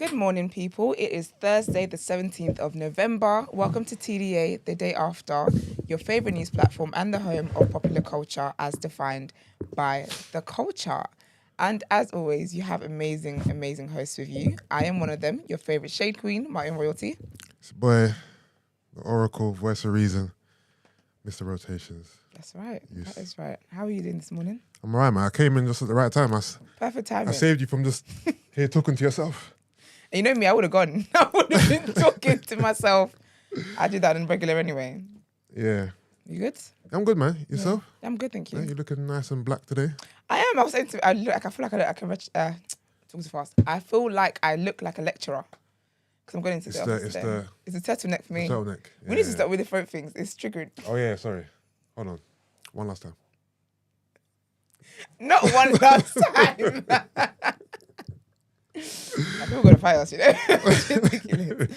Good morning, people. It is Thursday, the 17th of November. Welcome to TDA, the day after, your favourite news platform and the home of popular culture as defined by the culture. And as always, you have amazing, amazing hosts with you. I am one of them, your favourite shade queen, Martin Royalty. It's your boy, the Oracle, voice of reason, Mr. Rotations. That's right. That is right. How are you doing this morning? I'm alright, man. I came in just at the right time. Perfect timing. I saved you from just here talking to yourself. And you know me, I would have gone. I would have been talking to myself. I do that on regular anyway. Yeah. You good? I'm good, man. Yourself? Yeah, I'm good, thank you. Yeah, you're looking nice and black today. I am. I was saying to I feel like I can talk too fast. I feel like I look like a lecturer because I'm going into the office today. It's a turtleneck for me. Turtleneck. We need to start with the throat things. It's triggered. Oh yeah, sorry. Hold on. One last time. Not one last time. I feel we're going to fight us, you know. It's ridiculous.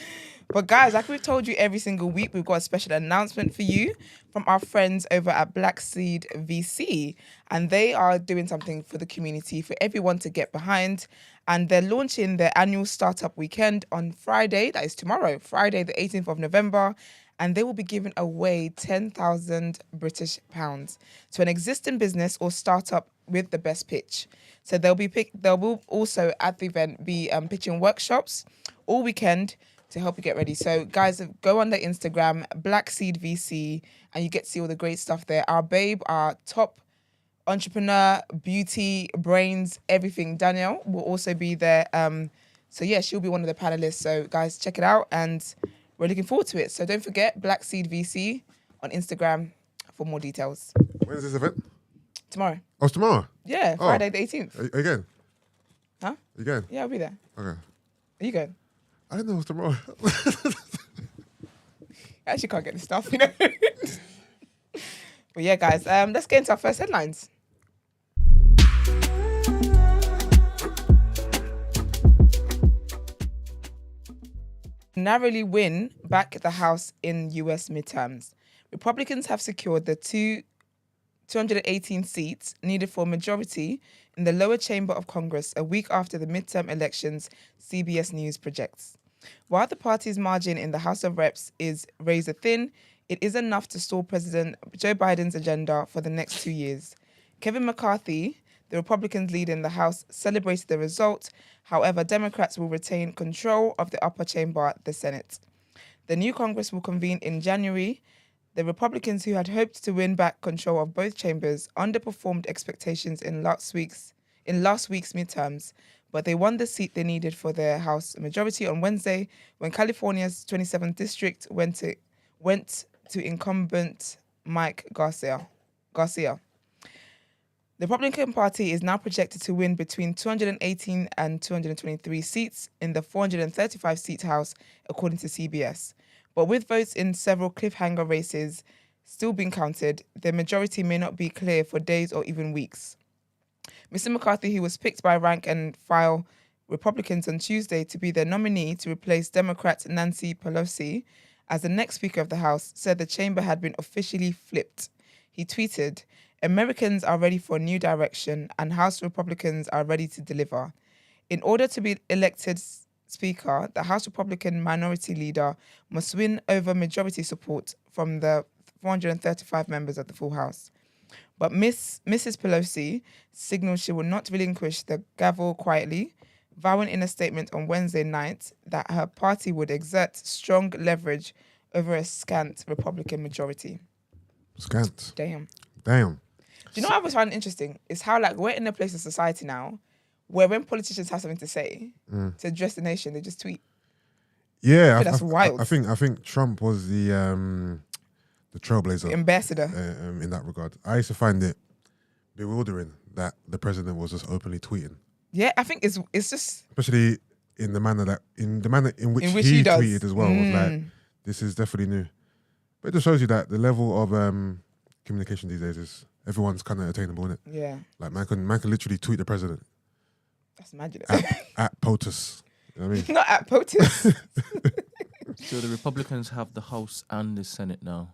But guys, like we've told you every single week, we've got a special announcement for you from our friends over at Black Seed VC. And they are doing something for the community, for everyone to get behind. And they're launching their annual startup weekend on Friday, that is tomorrow, Friday the 18th of November. And they will be giving away 10,000 British pounds to an existing business or startup with the best pitch. So they will also at the event be pitching workshops all weekend to help you get ready. So guys, go on their Instagram, Black Seed VC, and you get to see all the great stuff there. Our babe, our top entrepreneur, beauty, brains, everything, Danielle, will also be there. So yeah, she'll be one of the panelists. So guys, check it out, and we're looking forward to it. So don't forget, Black Seed VC on Instagram for more details. When is this event? Tomorrow. Oh, it's tomorrow? Yeah, Friday the 18th. Again? Huh? Again? Yeah, I'll be there. Okay. Are you going? I didn't know it was tomorrow. I actually can't get the stuff, you know. But yeah, guys, let's get into our first headlines. Narrowly win back the House in US midterms. Republicans have secured the 218 seats needed for a majority in the lower chamber of Congress a week after the midterm elections, CBS News projects. While the party's margin in the House of Reps is razor thin, it is enough to stall President Joe Biden's agenda for the next 2 years. Kevin McCarthy, the Republicans lead in the House, celebrated the result. However, Democrats will retain control of the upper chamber, the Senate. The new Congress will convene in January. The Republicans, who had hoped to win back control of both chambers, underperformed expectations in last week's midterms, but they won the seat they needed for their House majority on Wednesday when California's 27th district went to incumbent Mike Garcia. The Republican Party is now projected to win between 218 and 223 seats in the 435-seat House, according to CBS. But with votes in several cliffhanger races still being counted, the majority may not be clear for days or even weeks. Mr. McCarthy, who was picked by rank and file Republicans on Tuesday to be their nominee to replace Democrat Nancy Pelosi as the next Speaker of the House, said the chamber had been officially flipped. He tweeted, "Americans are ready for a new direction and House Republicans are ready to deliver. In order to be elected Speaker, the House Republican minority leader must win over majority support from the 435 members of the full House. But Mrs. Pelosi signaled she will not relinquish the gavel quietly, vowing in a statement on Wednesday night that her party would exert strong leverage over a scant Republican majority." Scant. Damn. Do you know what I always find interesting? Is how we're in a place of society now where when politicians have something to say to address the nation, they just tweet. Yeah, that's wild. I think Trump was the trailblazer, the ambassador in that regard. I used to find it bewildering that the president was just openly tweeting. Yeah, I think it's just, especially in the manner in which he tweeted as well. Was like, this is definitely new. But it just shows you that the level of communication these days is everyone's kind of attainable, isn't it? Yeah. Like man can literally tweet the president. That's magic. At POTUS. You know what I mean? Not at POTUS. So the Republicans have the House and the Senate now.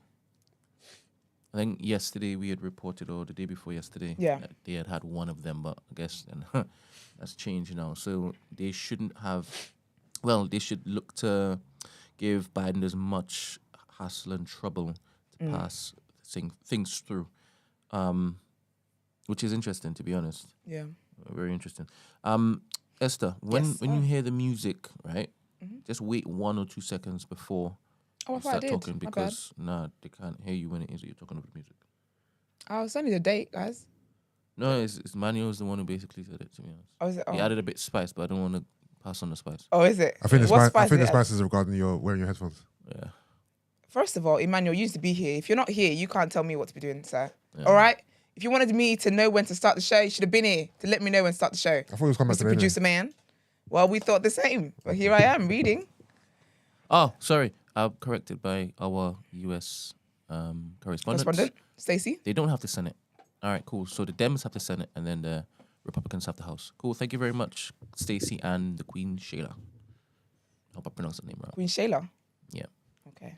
I think yesterday we had reported, or the day before yesterday, that they had one of them, but I guess that's changed now. So they shouldn't have well, they should look to give Biden as much hassle and trouble to pass things through, which is interesting, to be honest. Yeah. Very interesting. Esther, when you hear the music, right, just wait 1 or 2 seconds before you start talking, because they can't hear you when it is that you're talking over music. Oh, it's only the date, guys. No, it's Manuel's the one who basically said it, to be honest. Oh, is it? Oh. He added a bit of spice, but I don't want to pass on the spice. Oh, is it? I think the spice is regarding your wearing your headphones. Yeah. First of all, Emmanuel, you used to be here. If you're not here, you can't tell me what to be doing, sir. Yeah. All right? If you wanted me to know when to start the show, you should have been here to let me know when to start the show. I thought it was coming Mr. Producer man. Well, we thought the same, but here I am reading. Oh, sorry. Corrected by our US correspondent. Stacey. They don't have the Senate. All right, cool. So the Dems have the Senate, and then the Republicans have the House. Cool. Thank you very much, Stacey and the Queen Shayla. I hope I pronounced the name right. Queen Shayla? Yeah. Okay.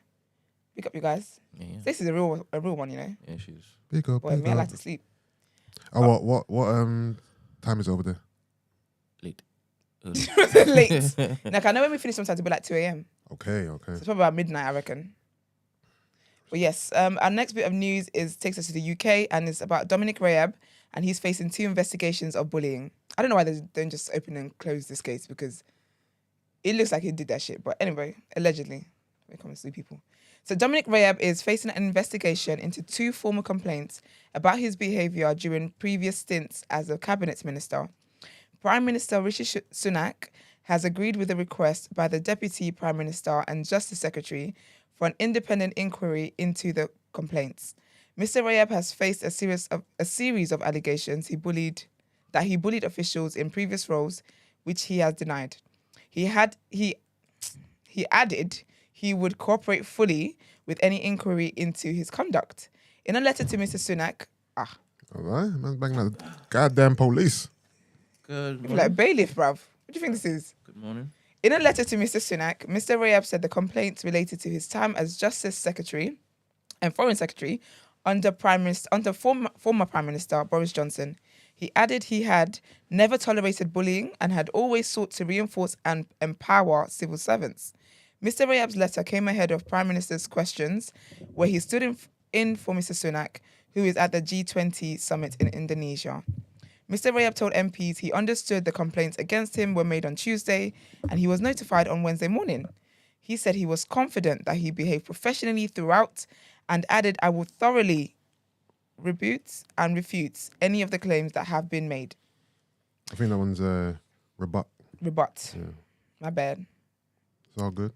Pick up, you guys. Yeah. Stacey's a real one, you know. Yeah, she is. Pick up. Boy, me, I like to sleep. Oh, what time is it over there? Late. Late. Like, I know when we finish sometimes it'll be like 2 a.m. Okay. So it's probably about midnight, I reckon. But yes, our next bit of news takes us to the UK, and it's about Dominic Raab, and he's facing 2 investigations of bullying. I don't know why they don't just open and close this case, because it looks like he did that shit. But anyway, allegedly, when it comes to people. So Dominic Raab is facing an investigation into 2 former complaints about his behaviour during previous stints as a cabinet minister. Prime Minister Rishi Sunak has agreed with a request by the Deputy Prime Minister and Justice Secretary for an independent inquiry into the complaints. Mr. Raab has faced a series of allegations he bullied officials in previous roles, which he has denied. He added he would cooperate fully with any inquiry into his conduct. In a letter to Mr. Sunak, all right, man's banging like the goddamn police. Good morning. Like bailiff, bruv. What do you think this is? Good morning. In a letter to Mr. Sunak, Mr. Raab said the complaints related to his time as Justice Secretary and Foreign Secretary under former Prime Minister Boris Johnson. He added he had never tolerated bullying and had always sought to reinforce and empower civil servants. Mr. Raab's letter came ahead of Prime Minister's questions, where he stood in for Mr. Sunak, who is at the G20 summit in Indonesia. Mr. Raab told MPs he understood the complaints against him were made on Tuesday, and he was notified on Wednesday morning. He said he was confident that he behaved professionally throughout, and added, "I will thoroughly rebut and refute any of the claims that have been made." I think that one's rebut. Rebut. Yeah. My bad. It's all good.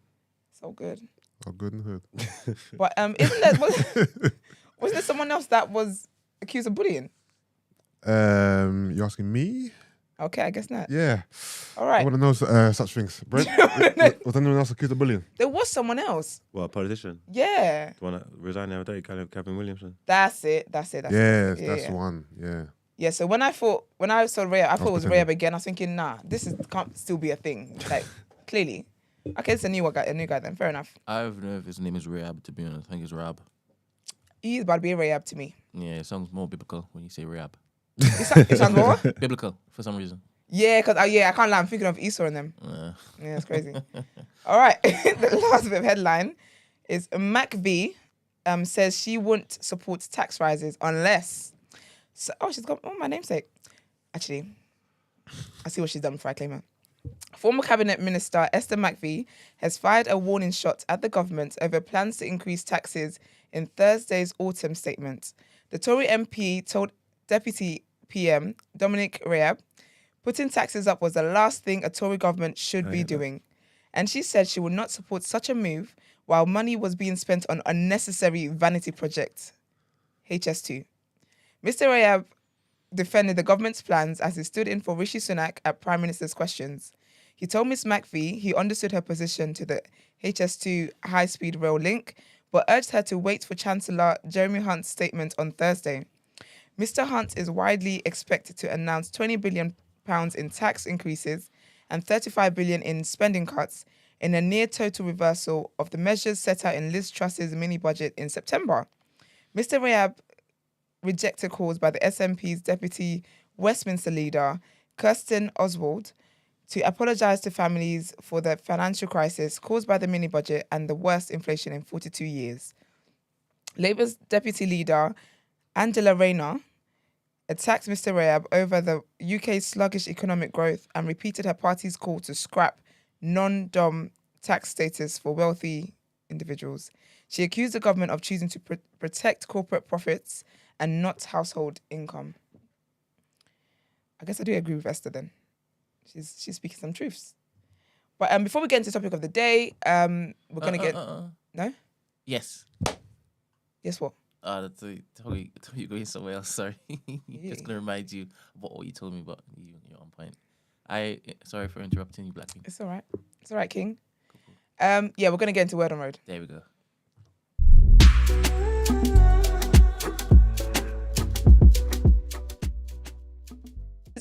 So good. All good in the hood. But wasn't there someone else that was accused of bullying? You asking me? Okay, I guess not. Yeah. All right. I want to know such things. Brent, was anyone else accused of bullying? There was someone else. What, a politician? Yeah. The one that resigned the other day, Kevin Williamson. That's it. That's That's the one. Yeah. Yeah, so when I saw Raab, I thought it was Raab again. I was thinking, nah, can't still be a thing. Like, clearly. Okay, it's a new guy then. Fair enough. I don't know if his name is Raab, to be honest. I think it's Raab. He's about to be a Raab to me. Yeah, it sounds more biblical when you say Raab. It sounds more? Biblical, for some reason. Yeah, because I can't lie. I'm thinking of Esau and them. Yeah, it's crazy. All right. The last bit of headline is McVey says she won't support tax rises unless... she's got my namesake. Actually, I see what she's done before I claim her. Former Cabinet Minister Esther McVey has fired a warning shot at the government over plans to increase taxes in Thursday's autumn statement. The Tory MP told Deputy PM Dominic Raab putting taxes up was the last thing a Tory government should be doing. And she said she would not support such a move while money was being spent on unnecessary vanity projects. HS2. Mr. Raab defended the government's plans as he stood in for Rishi Sunak at Prime Minister's questions. He told Ms. McVey he understood her position to the HS2 high-speed rail link, but urged her to wait for Chancellor Jeremy Hunt's statement on Thursday. Mr. Hunt is widely expected to announce £20 billion in tax increases and £35 billion in spending cuts in a near-total reversal of the measures set out in Liz Truss's mini-budget in September. Mr. Raab rejected calls by the SNP's deputy Westminster leader, Kirsten Oswald, to apologise to families for the financial crisis caused by the mini budget and the worst inflation in 42 years. Labour's deputy leader, Angela Rayner, attacked Mr. Raab over the UK's sluggish economic growth and repeated her party's call to scrap non-dom tax status for wealthy individuals. She accused the government of choosing to protect corporate profits and not household income. I guess I do agree with Esther then. She's speaking some truths. But before we get into the topic of the day, we're going to get... No? Yes. Yes, what? I thought you're going somewhere else, sorry. Just going to remind you about what you told me, but you're on point. Sorry for interrupting you, Blackie. It's all right. It's all right, King. Cool. Yeah, we're going to get into Word on Road. There we go.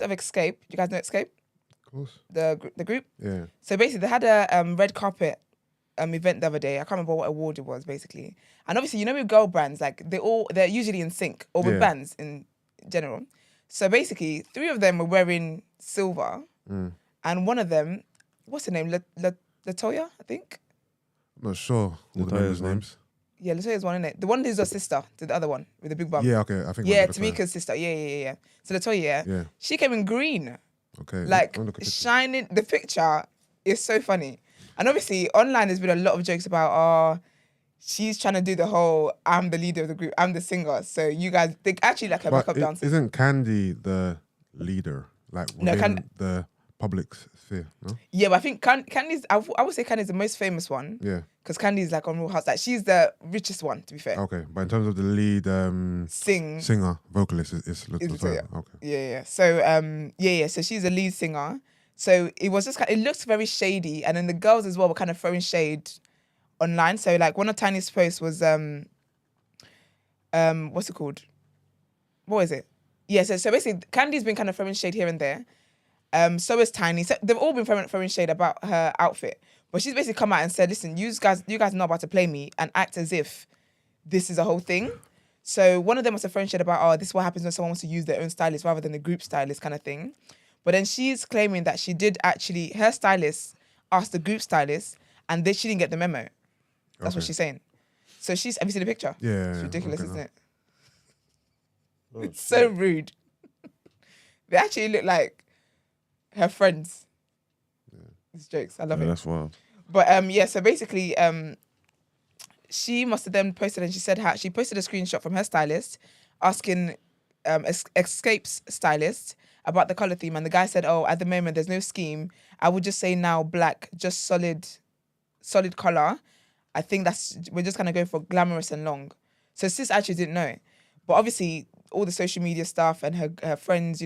Of Xscape. Do you guys know Xscape? Of course. The group? Yeah. So basically, they had a red carpet event the other day. I can't remember what award it was, basically. And obviously, you know, with girl brands, like they're usually in sync, or with bands in general. So basically, 3 of them were wearing silver, and one of them, what's her name? Latoya, I think. I'm not sure all the members' names. Yeah, Latoya's one, isn't it? The one who's her sister to the other one with the big bum. Yeah, okay, I think. Yeah, Tamika's sister. Yeah. So Latoya, yeah, she came in green. Okay. Like shining. The picture is so funny. And obviously, online there's been a lot of jokes about, she's trying to do the whole, I'm the leader of the group, I'm the singer. So you guys, they actually like her backup dancer. Isn't Candy the leader? Like within the public sphere, no? Yeah, but I think Candy's, I would say Candy's the most famous one. Yeah. Because Candy's like on Real House. Like she's the richest one, to be fair. Okay, but in terms of the lead singer, vocalist, it's Latoya. Okay. Yeah. So, so she's a lead singer. So it was just it looks very shady, and then the girls as well were kind of throwing shade online. So like one of Tiny's posts was what's it called? What is it? Yeah, so basically Candy's been kind of throwing shade here and there. So is Tiny. So they've all been throwing shade about her outfit. But she's basically come out and said, listen, you guys are not about to play me and act as if this is a whole thing. So one of them was throwing shade about, this is what happens when someone wants to use their own stylist rather than the group stylist kind of thing. But then she's claiming that she did actually, her stylist asked the group stylist and she didn't get the memo. That's what she's saying. So have you seen the picture? Yeah. It's ridiculous, isn't it? It's so rude. They actually look like her friends. Yeah. It's jokes. I love it. That's wild. But so basically, she must have then posted, and she said she posted a screenshot from her stylist asking Xscape's stylist about the colour theme, and the guy said, at the moment there's no scheme. I would just say now black, just solid colour. I think we're just gonna go for glamorous and long. So sis actually didn't know. But obviously all the social media stuff and her friends,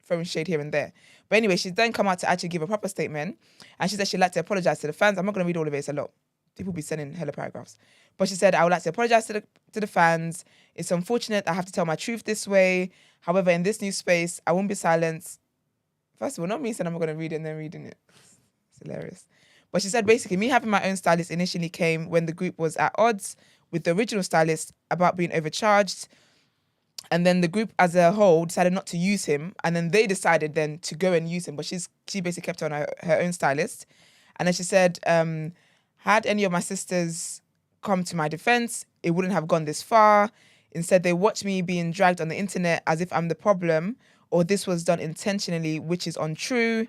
throwing shade here and there. But anyway, she's then come out to actually give a proper statement, and she said she'd like to apologise to the fans. I'm not gonna read all of it, it's a lot. People be sending hella paragraphs. But she said, I would like to apologise to the fans. It's unfortunate I have to tell my truth this way. However, in this new space, I won't be silenced. First of all, not me saying I'm not going to read it and then reading it. It's hilarious. But she said, basically, me having my own stylist initially came when the group was at odds with the original stylist about being overcharged. And then the group as a whole decided not to use him. And then they decided then to go and use him. But she basically kept on her own stylist. And then she said, had any of my sisters come to my defense, it wouldn't have gone this far. Instead, they watch me being dragged on the internet as if I'm the problem, or this was done intentionally, which is untrue.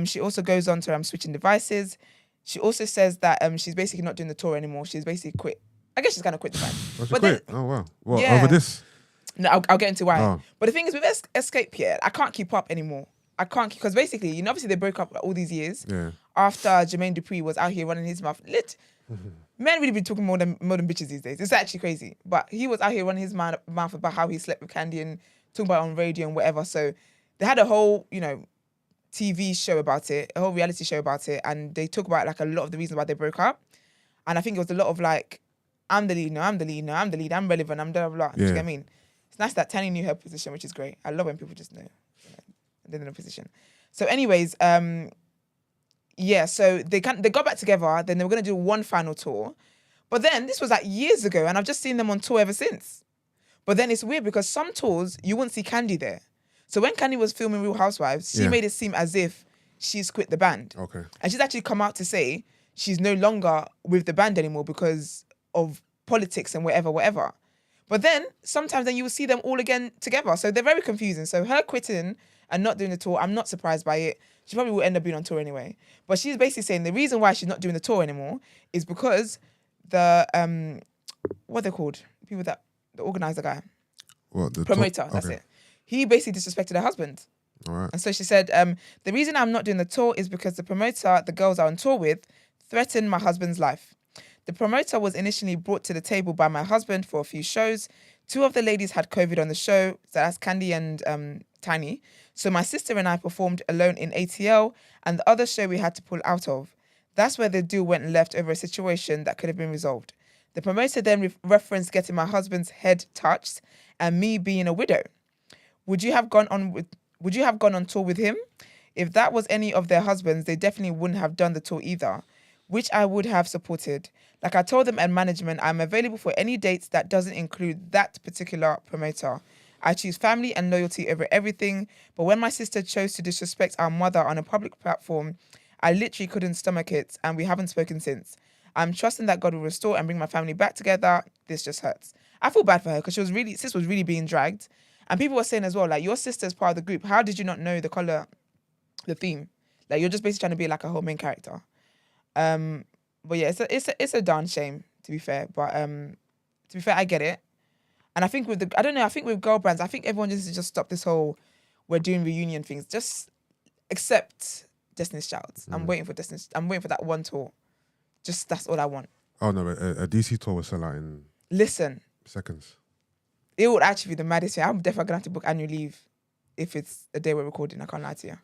She also goes on to I'm switching devices. She also says that she's basically not doing the tour anymore. She's basically quit. I guess she's going to quit the band. But quit? Oh, wow. What, over this? No, I'll get into why. Oh. But the thing is, with Xscape here, I can't keep up anymore. Because basically, obviously they broke up all these years after Jermaine Dupri was out here running his mouth. Men really be talking more than bitches these days. It's actually crazy. But he was out here running his mouth about how he slept with Candy and talking about it on radio and whatever. So they had a whole, TV show about it, a whole reality show about it. And they talk about like a lot of the reasons why they broke up. And I think it was a lot of like, I'm the lead, I'm relevant, I'm blah, blah, blah. Do you get what I mean? It's nice that Tani knew her position, which is great. I love when people just know they're in a position. So anyways, so they got back together, then they were going to do one final tour. But then, this was like years ago, and I've just seen them on tour ever since. But then it's weird because some tours, you wouldn't see Candy there. So when Candy was filming Real Housewives, she made it seem as if she's quit the band. Okay. And she's actually come out to say she's no longer with the band anymore because of politics and whatever. But then sometimes then you will see them all again together. So they're very confusing. So her quitting and not doing the tour, I'm not surprised by it. She probably will end up being on tour anyway. But she's basically saying the reason why she's not doing the tour anymore is because the what they're called? People that the organizer guy. What, the promoter, that's it. He basically disrespected her husband. All right. And so she said, the reason I'm not doing the tour is because the promoter the girls are on tour with threatened my husband's life. The promoter was initially brought to the table by my husband for a few shows. 2 of the ladies had COVID on the show, so that's Candy and Tiny. So my sister and I performed alone in ATL, and the other show we had to pull out of. That's where the deal went left over a situation that could have been resolved. The promoter then referenced getting my husband's head touched and me being a widow. Would you have gone on tour with him? If that was any of their husbands, they definitely wouldn't have done the tour either, which I would have supported. Like I told them at management, I'm available for any dates that doesn't include that particular promoter. I choose family and loyalty over everything, but when my sister chose to disrespect our mother on a public platform, I literally couldn't stomach it, and we haven't spoken since. I'm trusting that God will restore and bring my family back together. This just hurts. I feel bad for her because sis was really being dragged. And people were saying as well, like, your sister's part of the group. How did you not know the theme? Like, you're just basically trying to be like a whole main character. But yeah, it's a darn shame, to be fair. But to be fair, I get it. And I think I think with girl bands, I think everyone needs to just stop this whole we're doing reunion things. Just accept Destiny's Child. I'm waiting for that one tour. Just that's all I want. Oh no, a DC tour will sell out in seconds. It would actually be the maddest thing. I'm definitely gonna have to book annual leave if it's a day we're recording. I can't lie to you.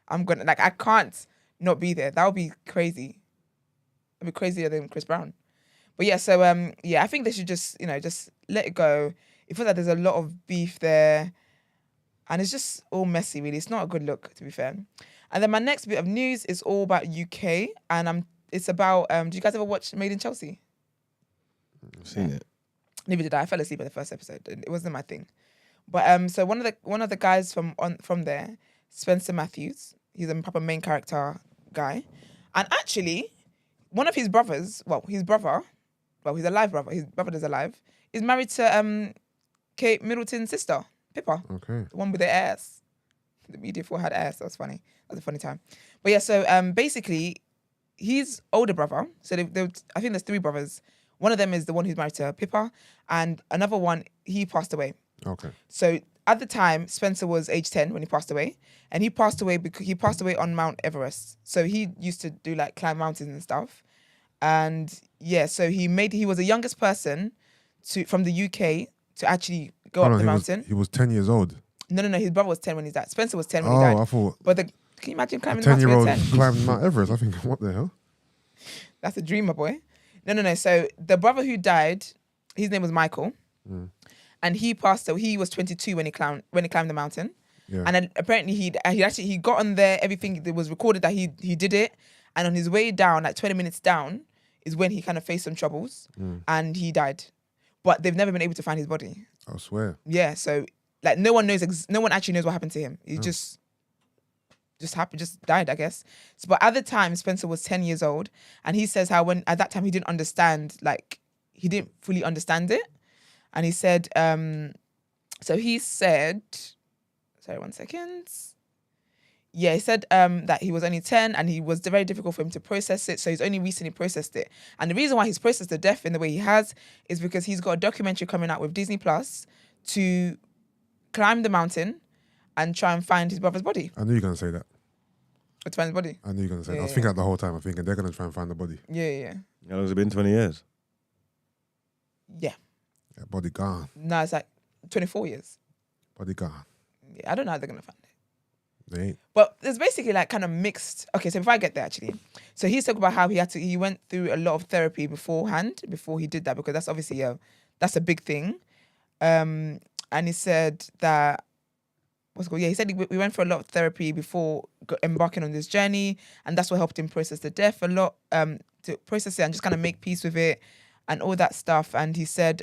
I can't not be there. That would be crazy. It'd be crazier than Chris Brown. But yeah, so I think they should just let it go. It feels like there's a lot of beef there, and it's just all messy. Really, it's not a good look, to be fair. And then my next bit of news is all about UK, and it's about. Do you guys ever watch Made in Chelsea? I've seen it. Neither did I. I fell asleep at the first episode. It wasn't my thing. But so one of the guys from there, Spencer Matthews, he's a proper main character guy, and actually, one of his brothers, he's a live brother. His brother is alive. Is married to Kate Middleton's sister, Pippa. Okay. The one with the ass. The media for had ass. That was funny. That was a funny time. But yeah, so basically, his older brother. So I think there's 3 brothers. One of them is the one who's married to Pippa, and another one, he passed away. Okay. So at the time, Spencer was age 10 when he passed away, and he passed away because he passed away on Mount Everest. So he used to do like climb mountains and stuff, and yeah, so he was the youngest person from the UK to actually go up the mountain. He was 10 years old. No, his brother was 10 when he died. Spencer was 10 when he died. Oh, I thought. But can you imagine climbing the mountain? 10-year-old climbed Mount Everest. I think, what the hell? That's a dreamer, boy. No. So the brother who died, his name was Michael, and he passed. So he was 22 when he climbed the mountain, and then apparently he got on there. Everything that was recorded that he did it, and on his way down, like 20 minutes down, is when he kind of faced some troubles, and he died. But they've never been able to find his body. I swear. Yeah. So like no one actually knows what happened to him. He just died, I guess. So, but at the time, Spencer was 10 years old, and he says how at that time he didn't understand, like he didn't fully understand it, and he said, sorry, 1 second. Yeah, he said that he was only 10, and it was very difficult for him to process it, so he's only recently processed it. And the reason why he's processed the death in the way he has is because he's got a documentary coming out with Disney Plus to climb the mountain and try and find his brother's body. I knew you were going to say that. To find his body? I knew you were going to say that. I was thinking that the whole time. I'm thinking they're going to try and find the body. Yeah. How long has it been? 20 years? Yeah. Yeah, body gone. No, it's like 24 years. Body gone. Yeah, I don't know how they're going to find it. They ain't. But there's basically like kind of mixed. Okay, so before I get there, actually. So he's talking about how he went through a lot of therapy beforehand, before he did that, because that's obviously that's a big thing. And he said that, he said we went for a lot of therapy before embarking on this journey, and that's what helped him process the death a lot, to process it and just kind of make peace with it and all that stuff. And he said,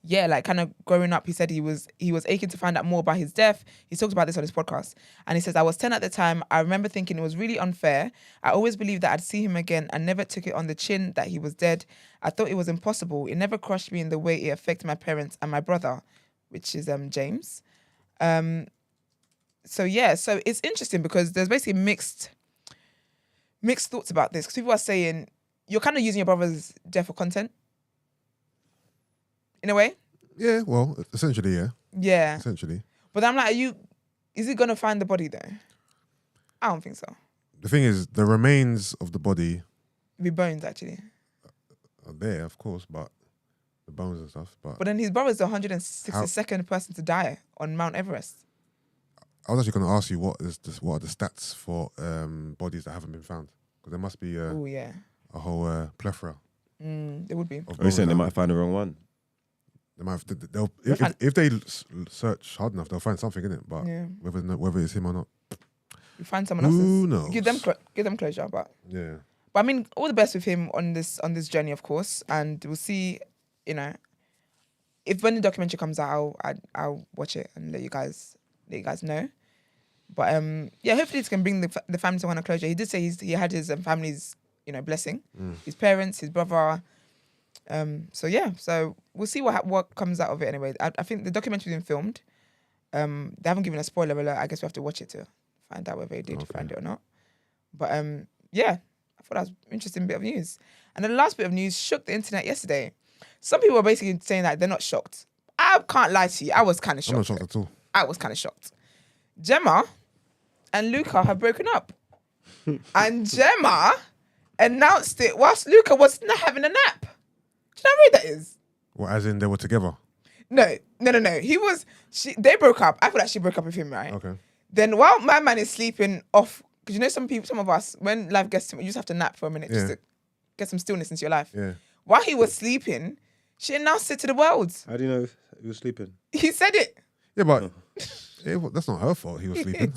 yeah, like kind of growing up, he said he was aching to find out more about his death. He talked about this on his podcast. And he says, I was 10 at the time. I remember thinking it was really unfair. I always believed that I'd see him again and never took it on the chin that he was dead. I thought it was impossible. It never crushed me in the way it affected my parents and my brother, which is James. So it's interesting because there's basically mixed thoughts about this. Because people are saying, you're kind of using your brother's death for content. In a way? Yeah, well, essentially, yeah. Yeah. Essentially. But I'm like, is he going to find the body though? I don't think so. The thing is, the remains of the body... The bones, actually. Are there, of course, but the bones and stuff. But then his brother's the 162nd person to die on Mount Everest. I was actually going to ask you what are the stats for bodies that haven't been found? Because there must be a whole plethora. There would be. Are you saying they might find the wrong one? They might have, if they search hard enough, they'll find something in it. But whether it's him or not, you find someone else's. Who knows? Give them closure, but yeah. But I mean, all the best with him on this journey, of course, and we'll see. You know, if when the documentary comes out, I'll watch it and let you guys know. But hopefully it can bring the family to one closure. He did say he had his family's blessing, his parents, his brother. So we'll see what comes out of it anyway. I think the documentary's been filmed. They haven't given a spoiler alert. I guess we have to watch it to find out whether they did find it or not. But I thought that was an interesting bit of news. And the last bit of news shook the internet yesterday. Some people were basically saying that they're not shocked. I can't lie to you. I was kind of shocked. I'm not shocked at all. I was kind of shocked. Gemma and Luca have broken up. And Gemma announced it whilst Luca was not having a nap. Do you know how rude that is? Well, as in they were together? No. They broke up. I thought that she broke up with him, right? Okay. Then while my man is sleeping off, because some of us, when life gets to you just have to nap for a minute just to get some stillness into your life. Yeah. While he was sleeping, she announced it to the world. How do you know he was sleeping? He said it. Yeah, but that's not her fault he was sleeping.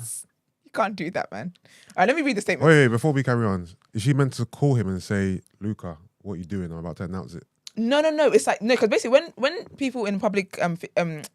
You can't do that, man. All right, let me read the statement. Wait, before we carry on, is she meant to call him and say, Luca, what are you doing? I'm about to announce it. No. It's like, no, because basically when people in public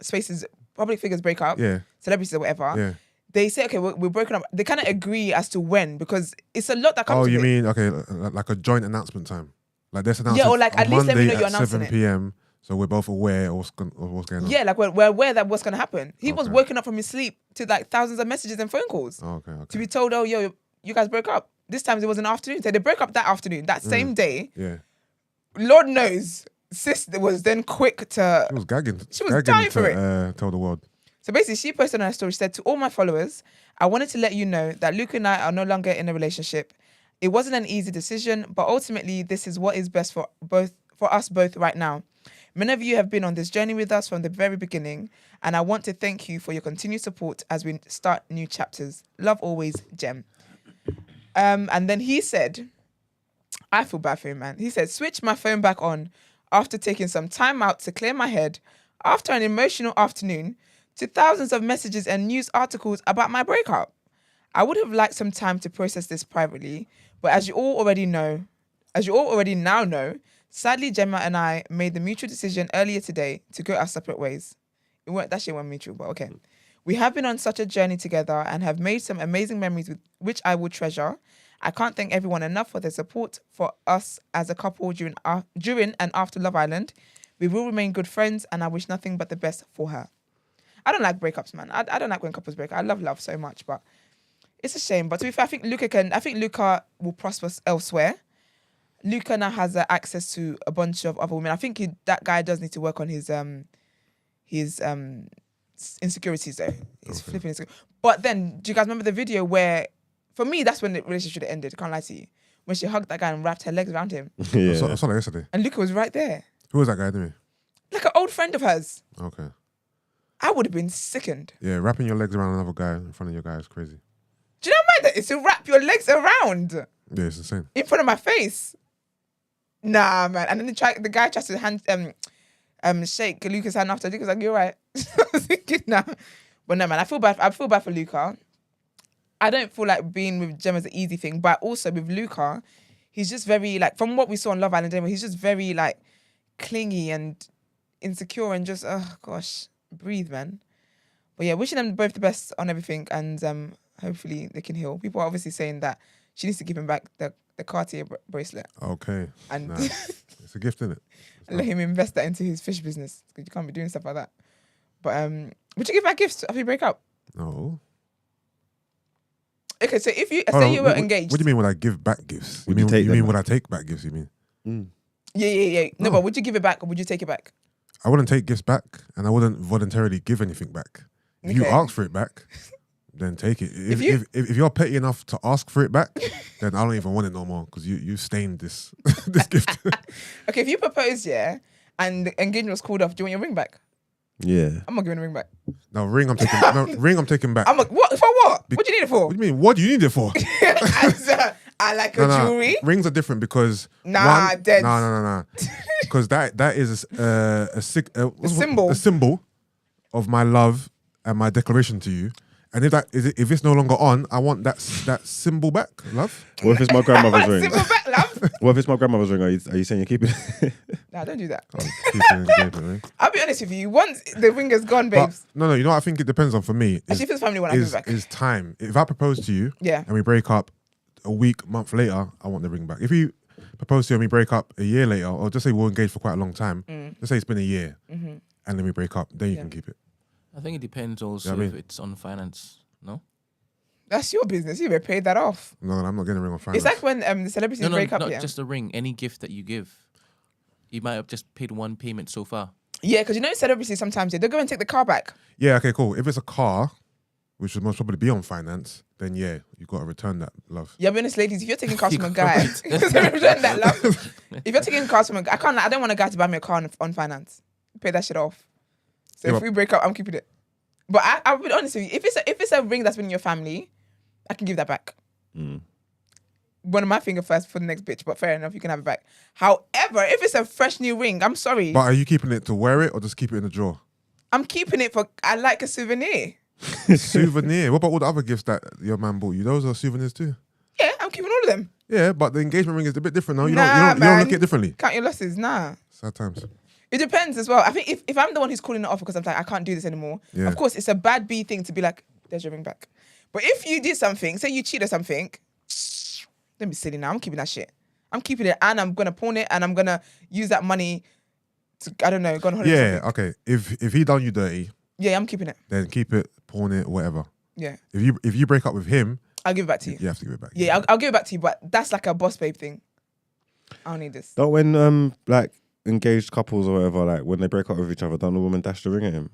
spaces, public figures break up, celebrities or whatever, they say, okay, we're broken up. They kind of agree as to when, because it's a lot that comes with it. Oh, you mean, okay, like a joint announcement time? Like this announcement or like at least let me know you're at announcing 7 p.m. So we're both aware of what's going on. Yeah, like we're aware that what's going to happen. He was waking up from his sleep to like thousands of messages and phone calls. Okay. To be told, you guys broke up. This time it was an afternoon. So they broke up that afternoon, that same day. Yeah. Lord knows, sis was then quick to... She was gagging. She was dying for it. Tell the world. So basically, she posted on her story, she said, to all my followers, I wanted to let you know that Luca and I are no longer in a relationship. It wasn't an easy decision, but ultimately, this is what is best for us both right now. Many of you have been on this journey with us from the very beginning, and I want to thank you for your continued support as we start new chapters. Love always, Gem. And then he said, I feel bad for him, man. He said, switch my phone back on after taking some time out to clear my head after an emotional afternoon to thousands of messages and news articles about my breakup. I would have liked some time to process this privately, but as you all already now know, sadly, Gemma and I made the mutual decision earlier today to go our separate ways. That shit went mutual, but okay. We have been on such a journey together and have made some amazing memories which I will treasure. I can't thank everyone enough for their support for us as a couple during and after Love Island. We will remain good friends and I wish nothing but the best for her. I don't like breakups, man. I don't like when couples break up. I love love so much, but it's a shame. But to be fair, I think Luca will prosper elsewhere. Luca now has access to a bunch of other women. I think that guy does need to work on his insecurities though. He's flipping insecure. But then, do you guys remember the video where, for me, that's when the relationship should have ended. I can't lie to you. When she hugged that guy and wrapped her legs around him. Yeah. I saw that yesterday. And Luca was right there. Who was that guy anyway? Like an old friend of hers. Okay. I would have been sickened. Yeah, wrapping your legs around another guy in front of your guy is crazy. Do you know how mad that is to wrap your legs around? Yeah, it's insane. In front of my face. Nah, man. And then the guy tries to shake Luca's hand after. Luca's like, you're right. I was thinking, nah. But no, man, I feel bad for Luca. I don't feel like being with Gemma's an easy thing, but also with Luca, he's just very, like, from what we saw on Love Island, he's just very, like, clingy and insecure and just, oh gosh, breathe, man. But yeah, wishing them both the best on everything, and hopefully they can heal. People are obviously saying that she needs to give him back the Cartier bracelet. Okay. And it's a gift, isn't it? Let him invest that into his fish business, because you can't be doing stuff like that. But would you give back gifts after you break up? No. Okay, so if you say you were engaged. What do you mean would I give back gifts? Would you take them? Would I take back gifts, you mean? Yeah. No, but would you give it back or would you take it back? I wouldn't take gifts back, and I wouldn't voluntarily give anything back. If you ask for it back, then take it. If you're petty enough to ask for it back, then I don't even want it no more, because you stained this this gift. Okay, if you proposed, and the engagement was called off, do you want your ring back? Yeah. I'm not giving a ring back. No, ring I'm taking back. I'm like, what? For what? What do you need it for? What do you mean? What do you need it for? I like a jewelry. Rings are different because No. Because that is a symbol. A symbol of my love and my declaration to you. And if it's no longer on, I want that symbol back, love. What if it's my grandmother's ring? Symbol back, love. What if it's my grandmother's ring? Are you saying you're keeping it? Nah, don't do that. Ring. I'll be honest with you. Once the ring is gone, babes. No. You know what I think it depends on for me. Actually, if it's family, I give it back. Is time. If I propose to you, and we break up a month later, I want the ring back. If you propose to you and we break up a year later, or just say we're engaged for quite a long time, let's say it's been a year, and then we break up, then you can keep it. I think it depends also if it's on finance. No? That's your business. You better pay that off. No, I'm not getting a ring on finance. It's like when the celebrities break up. Not just a ring. Any gift that you give. You might have just paid one payment so far. Yeah, because you know celebrities sometimes they'll go and take the car back. Yeah, okay, cool. If it's a car, which would most probably be on finance, then you got to return that, love. Yeah, be honest, ladies, if you're taking cars from a guy, return that, love. If you're taking cars from a guy, I don't want a guy to buy me a car on finance. Pay that shit off. So if we break up, I'm keeping it. But I'll be honest with you, if it's a ring that's been in your family, I can give that back. One of my finger first for the next bitch, but fair enough, you can have it back. However, if it's a fresh new ring, I'm sorry. But are you keeping it to wear it or just keep it in the drawer? I'm keeping it I like a souvenir. Souvenir? What about all the other gifts that your man bought you? Those are souvenirs too? Yeah, I'm keeping all of them. Yeah, but the engagement ring is a bit different though. You don't look at it differently. Count your losses, nah. Sad times. It depends as well. I think if I'm the one who's calling it off because I'm like, I can't do this anymore, of course, it's a bad B thing to be like, there's your ring back. But if you did something, say you cheat or something, don't be silly now. I'm keeping that shit. I'm keeping it and I'm going to pawn it and I'm going to use that money to, I don't know, go on holiday. Yeah, okay. If he done you dirty, I'm keeping it. Then keep it, pawn it, whatever. Yeah. If you break up with him, I'll give it back to you. You have to give it back. Yeah, I'll give it back to you, but that's like a boss babe thing. I don't need this. Don't when like engaged couples or whatever, like when they break up with each other, don't the woman dash the ring at him?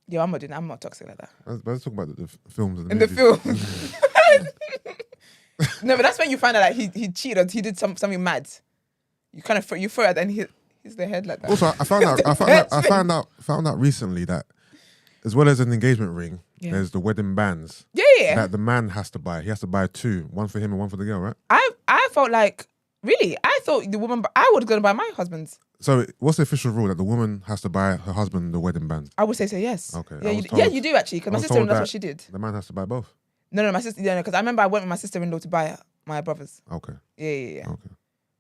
Yeah, I'm not doing that. I'm not toxic like that. Let's talk about the films and the movies. The film. No, but that's when you find out like he cheated. He did something mad. You kind of throw it and he's the head like that. Also, I found out recently that as well as an engagement ring, there's the wedding bands. Yeah. That the man has to buy. He has to buy two, one for him and one for the girl, right? I felt like really. I thought the woman. I was gonna buy my husband's. So, what's the official rule that the woman has to buy her husband the wedding band? I would say so. Yes. Okay. You do actually. Because my sister, that's what she did. The man has to buy both. No, my sister. Because I remember I went with my sister-in-law to buy my brothers. Okay. Yeah. Okay.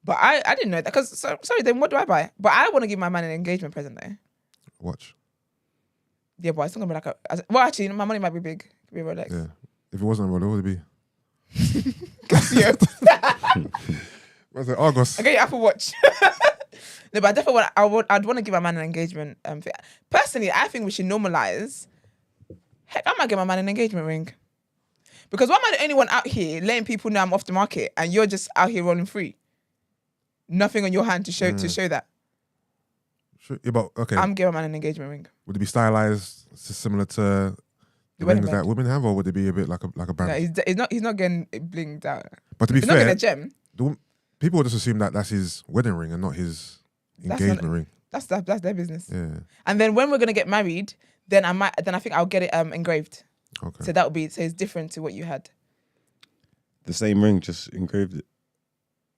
But I didn't know that because sorry. Then what do I buy? But I want to give my man an engagement present though. Watch. Yeah, but it's not gonna be like well, actually, my money might be big. It could be a Rolex. Yeah. If it wasn't a Rolex, what would it be? Casio. What's it? Argos. Okay, Apple Watch. No, but I definitely I'd want to give my man an engagement. Personally, I think we should normalize. Heck, I might give my man an engagement ring. Because why am I the only one out here letting people know I'm off the market and you're just out here rolling free? Nothing on your hand to show that. Sure. Yeah, but okay. I'm giving my man an engagement ring. Would it be stylized similar to the rings that women have, or would it be a bit like a brand? No, he's not getting it blinged out. But to be fair, not getting a gem. People would just assume that that's his wedding ring and not his engagement ring. That's their business. Yeah. And then when we're gonna get married, then I think I'll get it engraved. Okay. So that would be it's different to what you had. The same ring, just engraved it.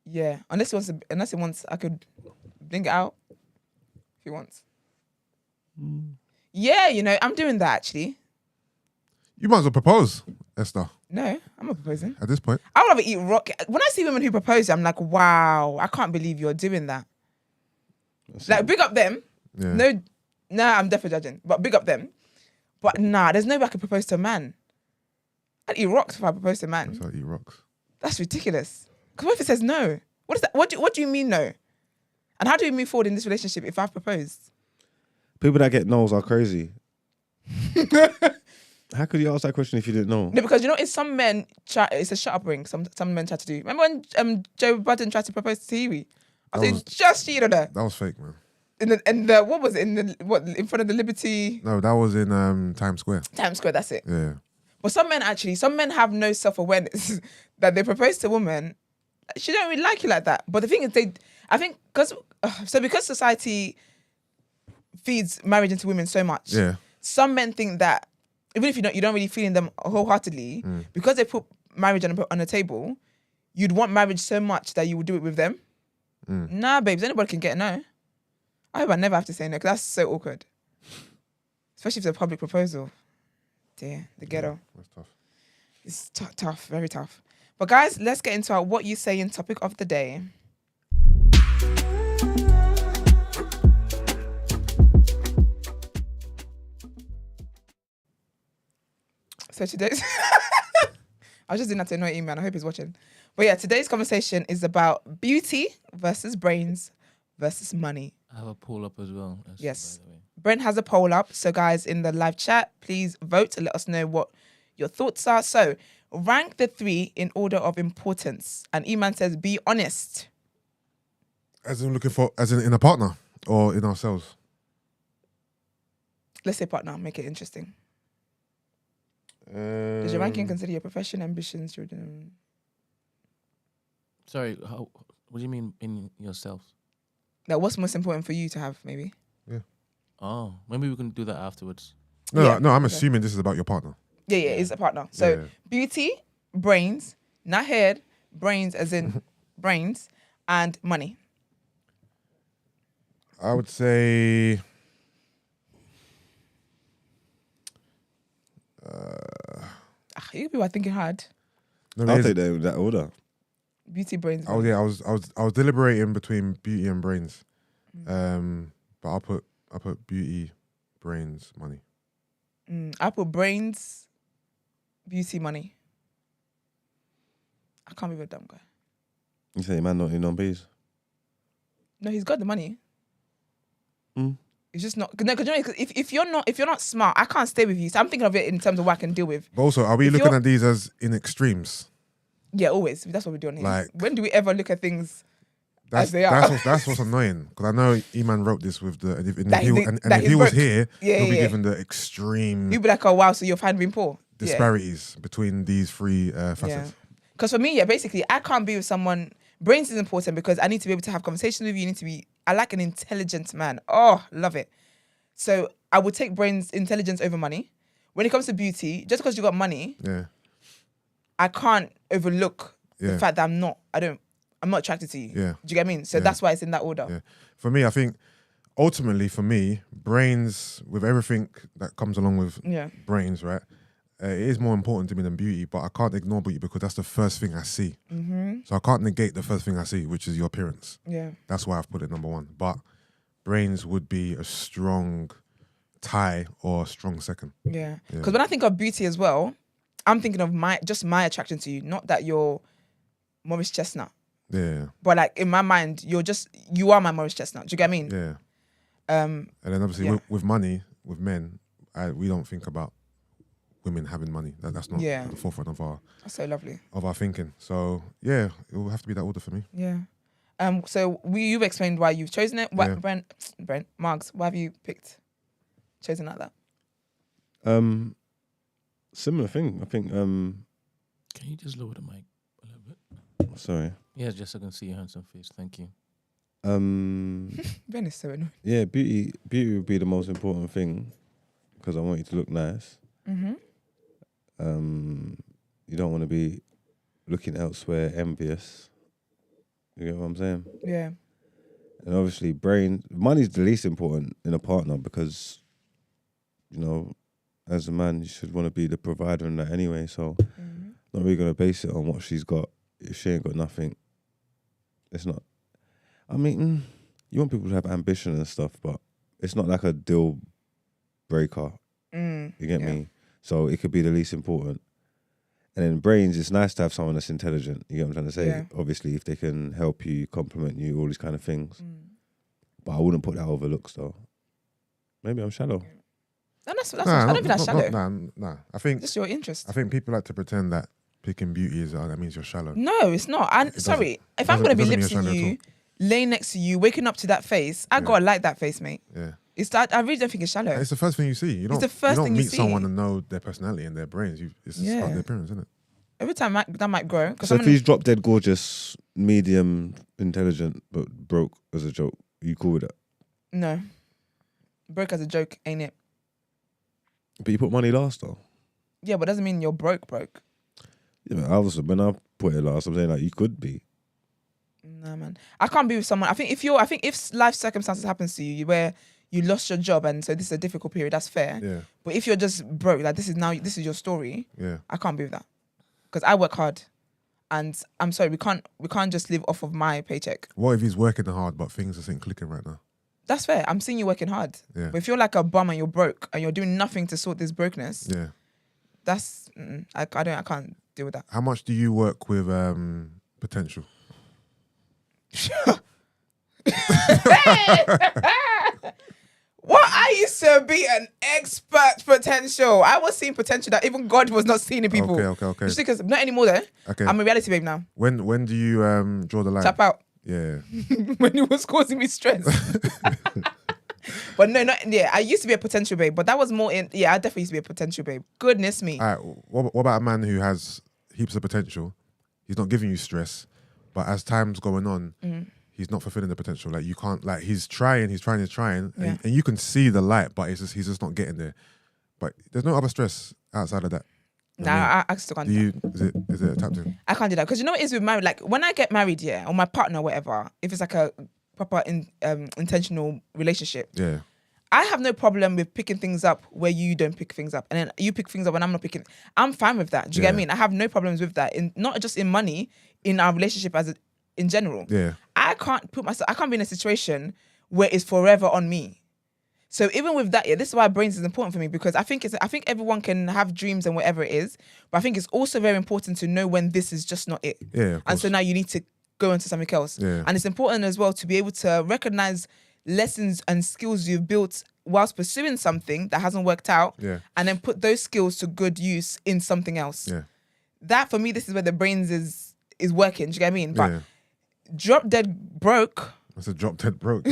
Yeah, unless it wants, I could bling it out if he wants. Yeah, I'm doing that actually. You might as well propose, Esther. No, I'm not proposing. At this point, I would rather eat rock. When I see women who propose, I'm like, wow, I can't believe you're doing that. Like, big up them. Yeah. No, Nah, I'm definitely judging. But big up them. But nah, there's no way I could propose to a man. I'd eat rocks if I propose to a man. That's how I eat rocks. That's ridiculous. Because what if it says no? What is that? What do you mean no? And how do we move forward in this relationship if I've proposed? People that get no's are crazy. How could you ask that question if you didn't know? No, because it's some men it's a shut up ring. Some men try to do. Remember when Joe Budden tried to propose to Tiwi? I was just cheated on her. That was fake, man. In the what was it in front of the Liberty? No, that was in Times Square. Times Square, that's it. Yeah. But some men have no self-awareness that they propose to a woman. She don't really like you like that. But the thing is, I think because society feeds marriage into women so much. Yeah. Some men think that even if you don't really feel in them wholeheartedly, because they put marriage on the table, you'd want marriage so much that you would do it with them. Nah, babes, anybody can get a no. I hope I never have to say no, because that's so awkward. Especially if it's a public proposal. Dear, the ghetto. That's tough. It's tough, very tough. But guys, let's get into our what you saying topic of the day. So today's... I was just doing that to annoy Iman. I hope he's watching. But yeah, today's conversation is about beauty versus brains versus money. I have a poll up as well. Yes. Brent has a poll up. So guys, in the live chat, please vote to let us know what your thoughts are. So rank the 3 in order of importance. And Iman says, be honest. As in in a partner or in ourselves? Let's say partner, make it interesting. Does your ranking consider your profession, ambitions, children? Sorry, what do you mean in yourself? Now, what's most important for you to have, maybe? Yeah. Oh, maybe we can do that afterwards. No, Yeah, I'm assuming this is about your partner. Yeah, it's a partner. So beauty, brains, not head, brains as in brains, and money. I would say... You people are thinking hard. No, I'll take that order. Beauty, brains. Oh yeah, I was deliberating between beauty and brains, but I'll put beauty, brains, money. I put brains, beauty, money. I can't be a dumb guy. You say man not in on bees? No, he's got the money. It's just not. No, because if you're not smart, I can't stay with you. So I'm thinking of it in terms of what I can deal with. But also, are we looking at these as in extremes? Yeah, always. That's what we're doing here. Like, when do we ever look at things as they are? That's what's annoying. Because I know Iman wrote this with the... That if he was broke. here, Yeah, he'll be yeah. given the extreme You'll be like, oh, wow, so you're fine being poor. disparities between these 3 facets. Because for me, basically, I can't be with someone... Brains is important because I need to be able to have conversations with you. I like an intelligent man. Oh, love it. So I would take brains, intelligence over money. When it comes to beauty, just because you got money, I can't overlook the fact that I'm not attracted to you. Yeah. Do you get what I mean? So that's why it's in that order. Yeah. For me, I think ultimately for me, brains with everything that comes along with brains, right? It is more important to me than beauty, but I can't ignore beauty because that's the first thing I see. So I can't negate the first thing I see, which is your appearance. Yeah. That's why I've put it number 1. But brains would be a strong tie or a strong second. Yeah. Because when I think of beauty as well, I'm thinking of my attraction to you, not that you're Morris Chestnut. Yeah. But like in my mind, you are my Morris Chestnut. Do you get what I mean? Yeah. And then obviously with money, with men, we don't think about women having money. That's not at the forefront of That's so lovely. of our thinking. So yeah, it will have to be that order for me. Yeah. So you've explained why you've chosen it. Brent, Margs, why have you chosen like that? Similar thing. I think. Can you just lower the mic a little bit? Sorry. Yeah, just so I can see your handsome face. Thank you. Ben is so annoying. Yeah, beauty would be the most important thing because I want you to look nice. You don't want to be looking elsewhere envious. You get what I'm saying? Yeah. And obviously, money's the least important in a partner because, as a man, you should want to be the provider in that anyway. So, not really going to base it on what she's got. If she ain't got nothing, it's not. I mean, you want people to have ambition and stuff, but it's not like a deal breaker. You get me? So it could be the least important. And then brains, it's nice to have someone that's intelligent. You get what I'm trying to say? Yeah. Obviously, if they can help you, compliment you, all these kind of things. But I wouldn't put that over looks, though. Maybe I'm shallow. No, I don't think that's shallow. Nah. I think just your interest. I think people like to pretend that picking beauty is that means you're shallow. No, it's not. And sorry, if I'm gonna be lip-syncing you, laying next to you, waking up to that face, I gotta like that face, mate. Yeah. It's that I really don't think it's shallow. It's the first thing you see. You don't meet someone and know their personality and their brains. It's just about their appearance, isn't it? Every time that might grow. So if he's drop dead gorgeous, medium intelligent, but broke as a joke, you cool with that? No. Broke as a joke, ain't it? But you put money last though. Yeah, but doesn't mean you're broke. Yeah, but obviously when I put it last, I'm saying like you could be. Nah, man. I can't be with someone. I think if life circumstances happens to you where you lost your job and so this is a difficult period, that's fair. Yeah. But if you're just broke, like this is your story. Yeah. I can't be with that. Because I work hard. And I'm sorry, we can't just live off of my paycheck. What if he's working hard but things just ain't clicking right now? That's fair. I'm seeing you working hard. Yeah. But if you're like a bum and you're broke and you're doing nothing to sort this brokenness, that's I can't deal with that. How much do you work with potential? What? I used to be an expert potential. I was seeing potential that even God was not seeing in people. Okay. Just because not anymore though. Okay. I'm a reality babe now. When do you draw the line? Tap out. Yeah. When it was causing me stress. But no, I used to be a potential babe, but that was more I definitely used to be a potential babe. Goodness me. All right. What about a man who has heaps of potential? He's not giving you stress, but as time's going on, he's not fulfilling the potential. Like you can't, like he's trying, and you can see the light, but he's just not getting there. But there's no other stress outside of that. I still can't do that. Is it tapped in? I can't do that because you know what it is with married. Like when I get married, or my partner, or whatever, if it's like a proper intentional relationship, I have no problem with picking things up where you don't pick things up, and then you pick things up when I'm not picking. I'm fine with that. Do you get what I mean? I have no problems with that. Not just in money, in our relationship in general. Yeah. I can't be in a situation where it's forever on me. So even with that, this is why brains is important for me, because I think everyone can have dreams and whatever it is, but I think it's also very important to know when this is just not it. Yeah. And so now you need to go into something else. Yeah. And it's important as well to be able to recognize lessons and skills you've built whilst pursuing something that hasn't worked out, and then put those skills to good use in something else. Yeah. That for me, this is where the brains is working. Do you get what I mean? But drop dead broke. That's a drop dead broke.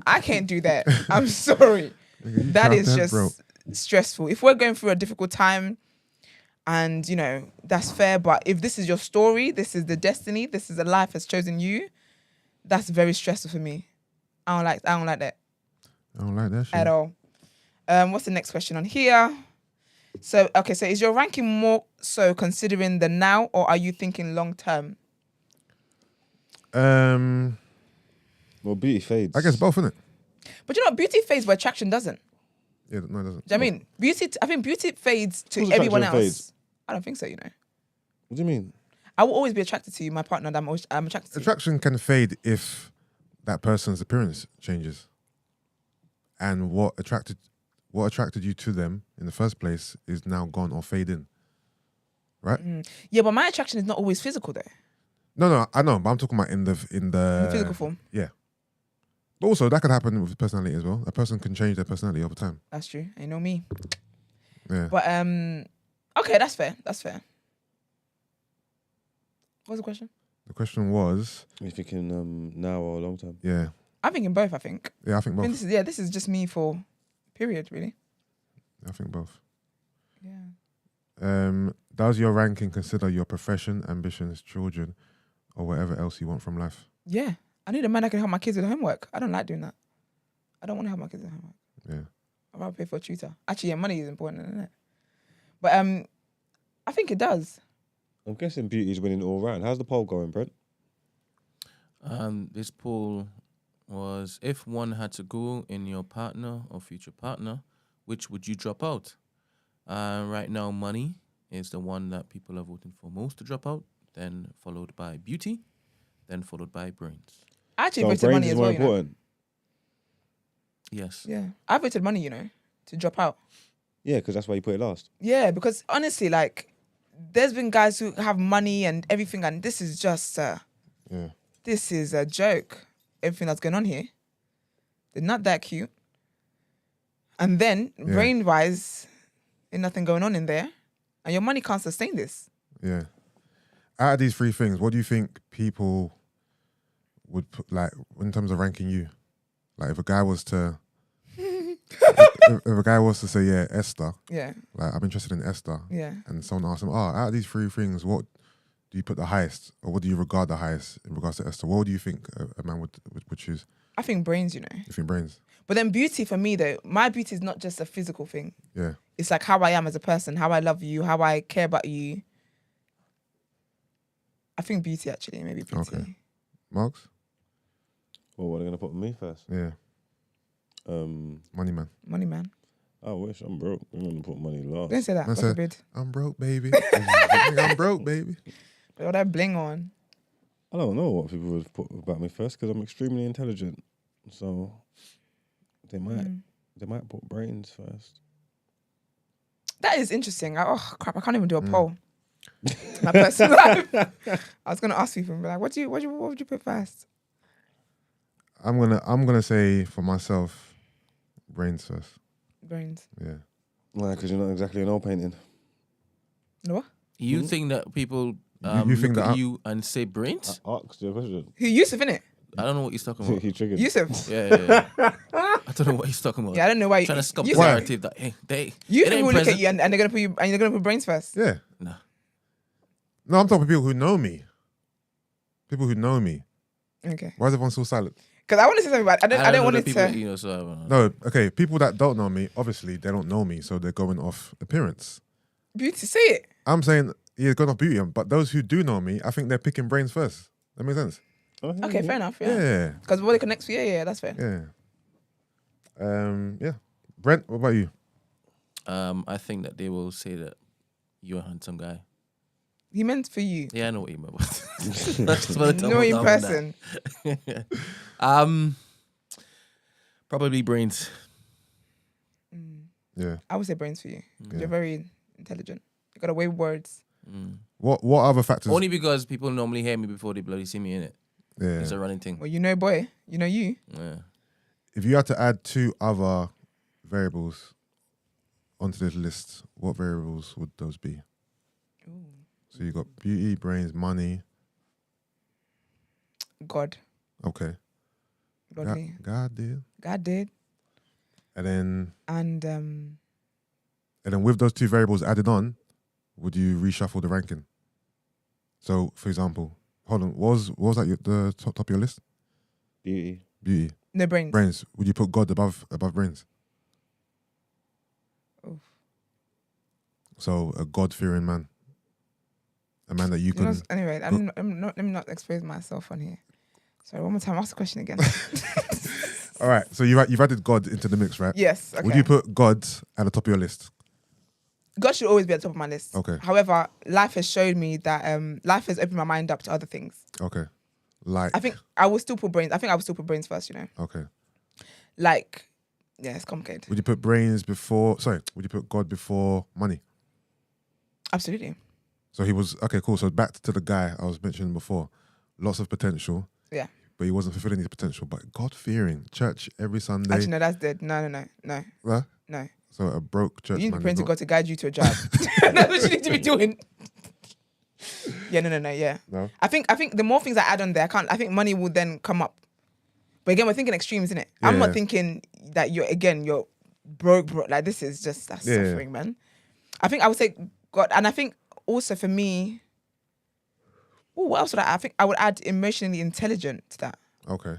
I can't do that. I'm sorry. That is just stressful. If we're going through a difficult time, and that's fair. But if this is your story, this is the destiny, this is a life that's chosen you, that's very stressful for me. I don't like that. I don't like that shit at all. What's the next question on here? So is your ranking more so considering the now, or are you thinking long term? Well, beauty fades. I guess both, innit? But beauty fades, but attraction doesn't. Yeah, no, it doesn't. Do you know what I mean? I think beauty fades to everyone else. Fades? I don't think so, What do you mean? I will always be attracted to you, my partner. I'm attracted to. Attraction can fade if that person's appearance changes. And what attracted you to them in the first place is now gone or fading. Right? Yeah, but my attraction is not always physical though. No, I know, but I'm talking about in the physical form. Yeah. But also that could happen with personality as well. A person can change their personality over time. That's true. You know me. Yeah. But okay, that's fair. What's the question? The question was, are you thinking now or long term? Yeah. I'm thinking both, I think. Yeah, I think both. This is just me for period, really. I think both. Yeah. Does your ranking consider your profession, ambitions, children, or whatever else you want from life? Yeah. I need a man that can help my kids with homework. I don't like doing that. I don't want to help my kids with homework. Yeah. I'd rather pay for a tutor. Actually, money is important, isn't it? But I think it does. I'm guessing beauty's winning all round. How's the poll going, Brent? This poll was, if one had to go in your partner or future partner, which would you drop out? Right now, money is the one that people are voting for most to drop out, then followed by beauty, then followed by brains. I actually voted money as well. Important. Yes. Yeah. I voted money, to drop out. Yeah, because that's why you put it last. Yeah, because honestly, like, there's been guys who have money and everything, and this is just, this is a joke. Everything that's going on here. They're not that cute. And then, brain-wise, there's nothing going on in there. And your money can't sustain this. Yeah. Out of these three things, what do you think people would put, like, in terms of ranking you? Like, if a guy was to... if a guy was to say, yeah, Esther. Yeah. Like, I'm interested in Esther. Yeah. And someone asked him, out of these three things, what do you put the highest? Or what do you regard the highest in regards to Esther? What do you think a man would choose? I think brains, You think brains? But then beauty for me, though, my beauty is not just a physical thing. Yeah. It's like how I am as a person, how I love you, how I care about you. I think beauty, actually, maybe beauty. Okay. Marks? Well, what are they going to put on me first? Yeah. Money man. Money man. I wish I'm broke. I'm going to put money last. Don't say that. I God said, forbid. I'm broke, baby. I'm broke, baby. Put all that bling on. I don't know what people would put about me first because I'm extremely intelligent. So they might put brains first. That is interesting. Oh crap! I can't even do a poll. My personal life. I was gonna ask people, like, what would you put first? I'm gonna say for myself, brains first. Brains. Yeah. Why? Because you're not exactly an oil painting. No what? You think that people you think look that at you and say brains? I asked you a question. Who Yusuf, innit? I don't know what he's talking about. He triggered. Yusuf. Yeah. I don't know what he's talking about. Yeah, I don't know why. Trying to sculpt the Yusuf. narrative that You it think ain't will look at present. you and they're gonna put you and they're gonna put brains first? Yeah. Nah. No, I'm talking about people who know me. People who know me. Okay. Why is everyone so silent? Because I want to say something about. I don't want it people, to. So I don't know. No, okay. People that don't know me, obviously, they don't know me, so they're going off appearance. Beauty, say it. I'm saying, yeah, going off beauty, but those who do know me, I think they're picking brains first. That makes sense? Okay, fair enough. Yeah. Yeah. Because what they connects to, yeah, that's fair. Yeah. Yeah. Brent, what about you? I think that they will say that you're a handsome guy. He meant for you. Yeah, I know what you meant. That's what I tell No, in myself on that. person. Probably brains. Yeah. I would say brains for you. Yeah. You're very intelligent. You got a way with words. What other factors? Only because people normally hear me before they bloody see me in it. Yeah. It's a running thing. Well, you know, boy. You know you. Yeah. If you had to add two other variables onto this list, what variables would those be? Ooh. So you got beauty, brains, money. God. Okay. Godly. God did. God did. And then And with those two variables added on, would you reshuffle the ranking? So, for example, hold on, what was that the top of your list? Beauty. Beauty. no brains. Brains. Would you put God above brains? Oof. So a God-fearing man. A man that you You know, can... anyway, I'm not, let me not expose myself on here. Sorry, one more time. Ask the question again. All right, so you've added God into the mix, right? Yes. Okay. Would you put God at the top of your list? God should always be at the top of my list. Okay. However, life has showed me that life has opened my mind up to other things. Okay. Like... I think I will still put brains. I think I will still put brains first, you know. Okay. Like, yeah, it's complicated. Would you put brains before... Sorry, would you put God before money? Absolutely. So he was... Okay, cool. So back to the guy I was mentioning before. Lots of potential. Yeah. But he wasn't fulfilling his potential. But God-fearing. Church every Sunday. Actually, no, that's dead. No. Huh? No. So a broke church You need to man be praying is to not- God to guide you to a job. That's what you need to be doing. Yeah, no, yeah. No? I think the more things I add on there, I think money will then come up. But again, we're thinking extremes, isn't it? I'm Yeah. not thinking that you're broke. Like, this is just that's Yeah. suffering, man. I think I would say God, and I think also for me, what else would I think I would add emotionally intelligent to that. Okay.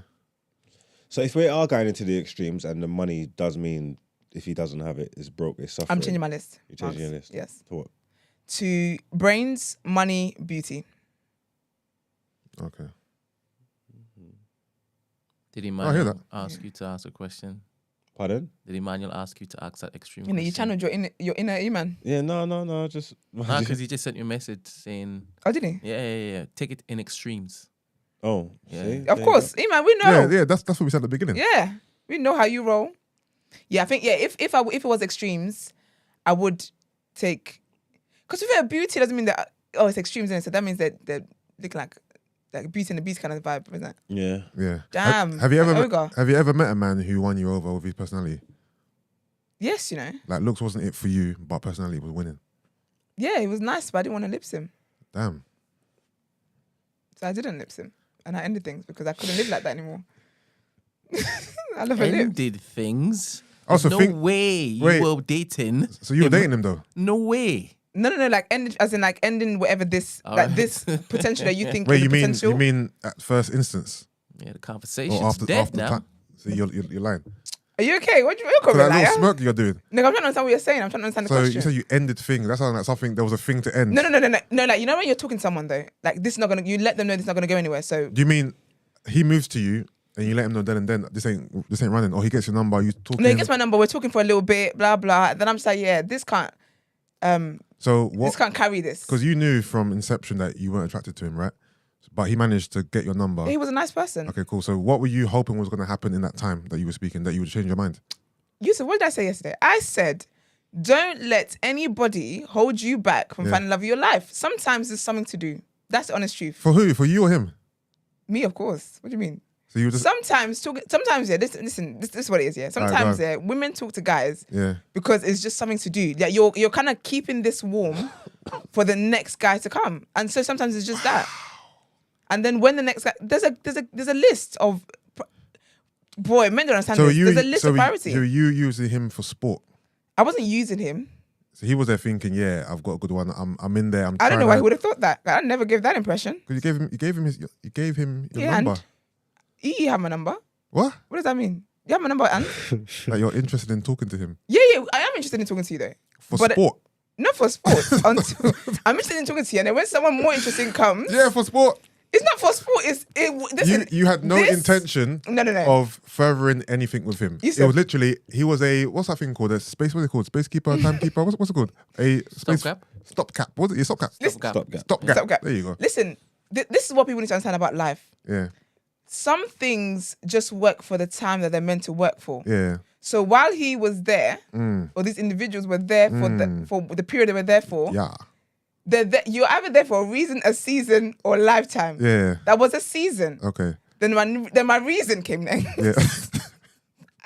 So if we are going into the extremes and the money does mean if he doesn't have it, it's broke, it's suffering. I'm changing my list. You're changing your list? Yes. To what? To brains, money, beauty. Okay. Did I hear Emmanuel that. ask you to ask a question? Pardon? Did Emmanuel ask you to ask that extreme You know, you question? channeled your inner Iman. Yeah, no, just... Nah, because he just sent you a message saying, Oh, did he? yeah. Take it in extremes. Oh, Yeah. see? Of There you course, Iman, we know. Yeah, that's what we said at the beginning. Yeah, we know how you roll. Yeah, I think if it was extremes, I would take, because if you're beauty doesn't mean that it's extremes, isn't it? So that means that they're looking like Beauty and the Beast kind of vibe, isn't it? Yeah. Damn. Have you ever met a man who won you over with his personality? Yes, you know. Like looks wasn't it for you, but personality was winning. Yeah, he was nice, but I didn't want to lips him. Damn. So I didn't lips him, and I ended things because I couldn't live like that anymore. I love a lip. Ended things. Also, no way you were dating. So you were dating him though? No way. No, like ended as in like ending whatever this this potential that you think. Wait, is you the mean potential. you mean at first instance? Yeah, the conversation's dead now. So you're lying. Are you okay? What you call that me, little smirk you're doing? No, I'm trying to understand what you're saying. I'm trying to understand the question. So you said you ended things. That sounds like something. There was a thing to end. No. Like you know when you're talking to someone though, like this is not gonna. You let them know this is not gonna go anywhere. So do you mean he moves to you and you let him know then and then this ain't running, or he gets your number? You talking? No, he gets my number. We're talking for a little bit. Blah blah. Then I'm just like, yeah, this can't. So what? This can't carry this. Because you knew from inception that you weren't attracted to him, right? But he managed to get your number. He was a nice person. Okay, cool. So what were you hoping was going to happen in that time that you were speaking, that you would change your mind? Yusuf, what did I say yesterday? I said, don't let anybody hold you back from finding love of your life. Sometimes there's something to do. That's the honest truth. For who? For you or him? Me, of course. What do you mean? So you just sometimes, yeah. Listen, this is what it is. Yeah. Sometimes, women talk to guys. Yeah. Because it's just something to do. Yeah, you're kind of keeping this warm for the next guy to come, and so sometimes it's just that. And then when the next guy, there's a list of. Boy, men don't understand this. There's a list of priority. So you using him for sport? I wasn't using him. So he was there thinking, yeah, I've got a good one. I'm in there. I don't know why he would have thought that. I never gave that impression. Because you gave him your number. You have my number. What? What does that mean? You have my number, and like you're interested in talking to him? Yeah. I am interested in talking to you though. For sport? Not for sport. I'm interested in talking to you, and then when someone more interesting comes, yeah, for sport. It's not for sport. You had no intention of furthering anything with him. It was literally, he was a, what's that thing called? What's it called? Spacekeeper, timekeeper? What's it called? A stopgap. Stopgap. What's it? Stopgap. Stopgap. There you go. Listen, this is what people need to understand about life. Yeah. Some things just work for the time that they're meant to work for. Yeah. So while he was there, or these individuals were there for the period they were there for. Yeah. You're either there for a reason, a season, or a lifetime. Yeah. That was a season. Okay. Then my reason came next. Yeah.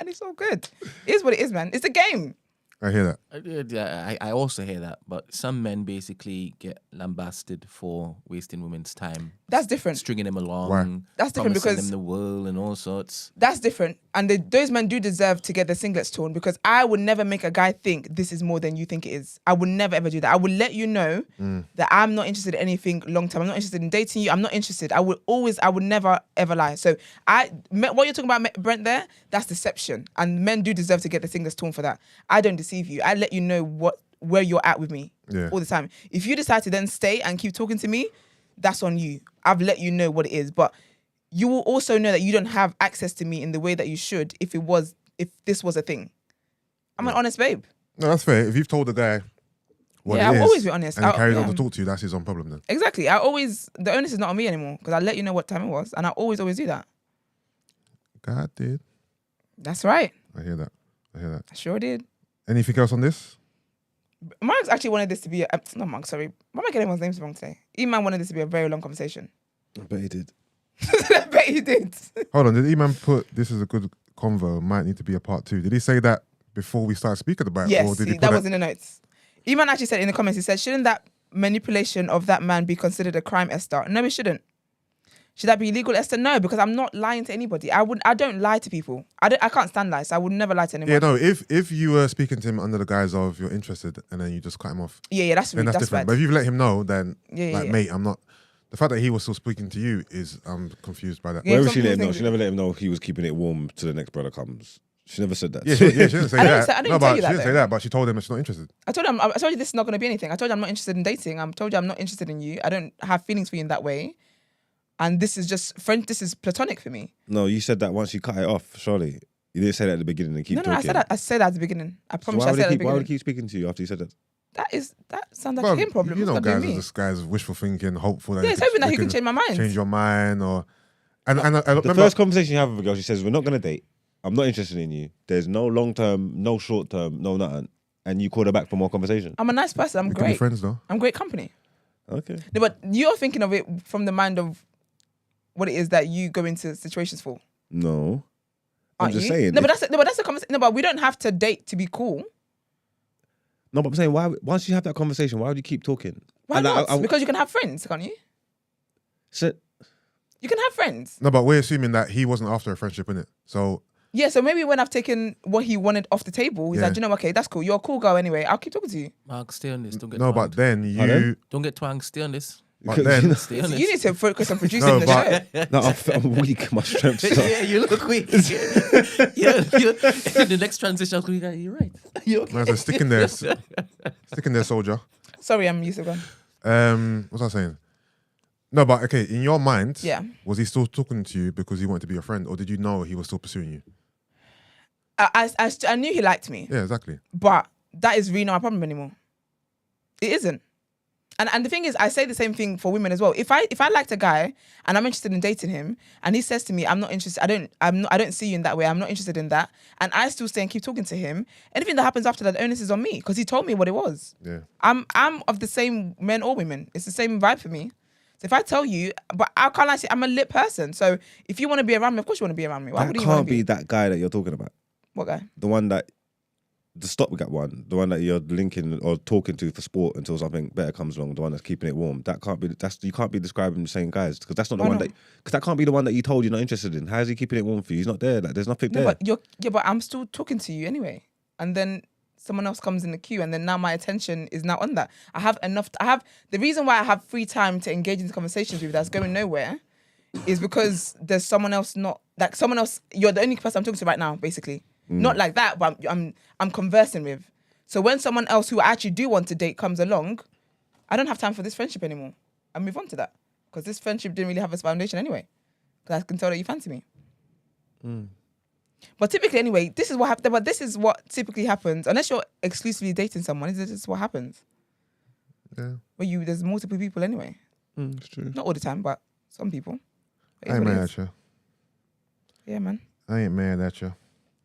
And it's all good. It is what it is, man. It's a game. I hear that. I also hear that. But some men basically get lambasted for wasting women's time. That's different. Stringing them along. Right. That's different because them the world and all sorts. That's different. And those men do deserve to get their singlets torn, because I would never make a guy think this is more than you think it is. I would never ever do that. I would let you know that I'm not interested in anything long term. I'm not interested in dating you. I'm not interested. I would never ever lie. So what you're talking about, Brent, there, that's deception. And men do deserve to get their singlets torn for that. I don't deceive you. I let you know where you're at with me all the time. If you decide to then stay and keep talking to me, that's on you. I've let you know what it is. But you will also know that you don't have access to me in the way that you should if this was a thing. I'm an honest babe. No, that's fair. If you've told the guy what it is, I'll always be honest. And he carries on to talk to you, that's his own problem then. Exactly. The onus is not on me anymore, because I let you know what time it was, and I always do that. God did. That's right. I hear that. I sure did. Anything else on this? Mark's actually wanted this to be not Mark, sorry. Why am I getting everyone's names wrong today? E-Man wanted this to be a very long conversation. I bet he did. I bet he did. Hold on, did E-Man put this is a good convo, might need to be a part 2? Did he say that before we started speaking about it? Yes, or did he that was in the notes. E-Man actually said in the comments, he said, shouldn't that manipulation of that man be considered a crime, Esther? No, it shouldn't. Should that be illegal, Esther? No, because I'm not lying to anybody. I don't lie to people. I can't stand lies. So I would never lie to anyone. Yeah, no. If you were speaking to him under the guise of you're interested and then you just cut him off, that's different. bad. But if you've let him know, then mate, I'm not. The fact that he was still speaking to you is I'm confused by that. Where would she let him know? She never let him know he was keeping it warm till the next brother comes. She never said that. Yeah, she didn't say that. I didn't tell you that. She didn't say that, but she told him she's not interested. I told you this is not going to be anything. I told you I'm not interested in dating. I told you I'm not interested in you. I don't have feelings for you in that way. And this is just friend. This is platonic for me. No, you said that once you cut it off. Surely you didn't say that at the beginning and keep talking. No, I said that at the beginning. I promise. So I said at the beginning. Why would he keep speaking to you after you said that? That sounds like him problem. You know, guys wishful thinking, hopeful that it's hoping that he can change my mind, change your mind, or the first conversation you have with a girl, she says we're not gonna date. I'm not interested in you. There's no long term, no short term, no nothing. And you called her back for more conversation. I'm a nice person. I'm We great. could be friends though. I'm great company. Okay. No, but you're thinking of it from the mind of what it is that you go into situations for. No. I'm Aren't just you? saying. No, but that's a conversation. No, but we don't have to date to be cool. No, but I'm saying, why? Once you have that conversation, why would you keep talking? Why not? Because you can have friends, can't you? So, You can have friends. No, but we're assuming that he wasn't after a friendship, innit? So Yeah, so maybe when I've taken what he wanted off the table, he's Yeah. like, you know, okay, that's cool. You're a cool girl anyway. I'll keep talking to you. Mark, stay on this. Don't get no, twanged. but then you. Pardon? Don't get twanged. Stay on this. But then Stay on So this. you need to focus on producing No, the but- show. no, I'm weak. My strength. Yeah, you look weak. yeah, the next transition, you're right. You're okay. Man, so stick in there, stick in there, soldier. Sorry, I'm used to going. What was I saying? No, but okay, in your mind, Yeah. was he still talking to you because he wanted to be your friend, or did you know he was still pursuing you? I knew he liked me, Yeah, exactly. but that is really not my problem anymore. It isn't. And the thing is, I say the same thing for women as well. If I liked a guy and I'm interested in dating him, and he says to me, "I'm not interested. I don't see you in that way. I'm not interested in that," and I still stay and keep talking to him, anything that happens after that, the onus is on me because he told me what it was. Yeah. I'm of the same men or women. It's the same vibe for me. So if I tell you, but I can't lie, I'm a lit person. So if you want to be around me, of course you want to be around me. Why That would you want can't to be? be that guy that you're talking about. What guy? The one that, the stopgap one, the one that you're linking or talking to for sport until something better comes along, the one that's keeping it warm. That can't be. You can't be describing the same guys because that's not the Why one not? because that can't be the one that you told you're not interested in. How is he keeping it warm for you? He's not there. Like there's nothing No, there. but I'm still talking to you anyway. And then someone else comes in the queue, and then now my attention is now on that. I have the reason why I have free time to engage in conversations with you that's going nowhere is because there's someone else you're the only person I'm talking to right now, basically. Not like that, but I'm conversing with. So when someone else who I actually do want to date comes along, I don't have time for this friendship anymore. I move on to that. Because this friendship didn't really have a foundation anyway. Because I can tell that you fancy me. But typically, anyway, this is what happens. But this is what typically happens, unless you're exclusively dating someone. This is what happens. Yeah. Where there's multiple people anyway. It's true. Not all the time, but some people. It is I ain't what it mad is. at you. Yeah, man. I ain't mad at you.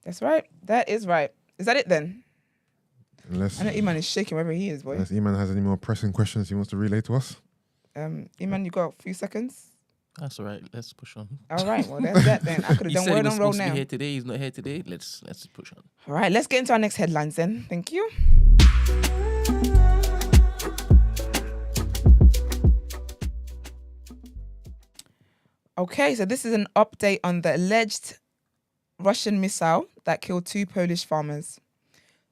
That's right. That is right. Is that it then? Unless I know Iman is shaking wherever he is, boy. Iman has any more pressing questions he wants to relay to us. Iman, you got a few seconds. That's all right. Let's push on. All right. Well, that's that then. I could have He done said he word was on roll supposed to now. be here today. He's not here today. Let's push on. All right. Let's get into our next headlines then. Thank you. Okay, so this is an update on the alleged Russian missile that killed 2 Polish farmers.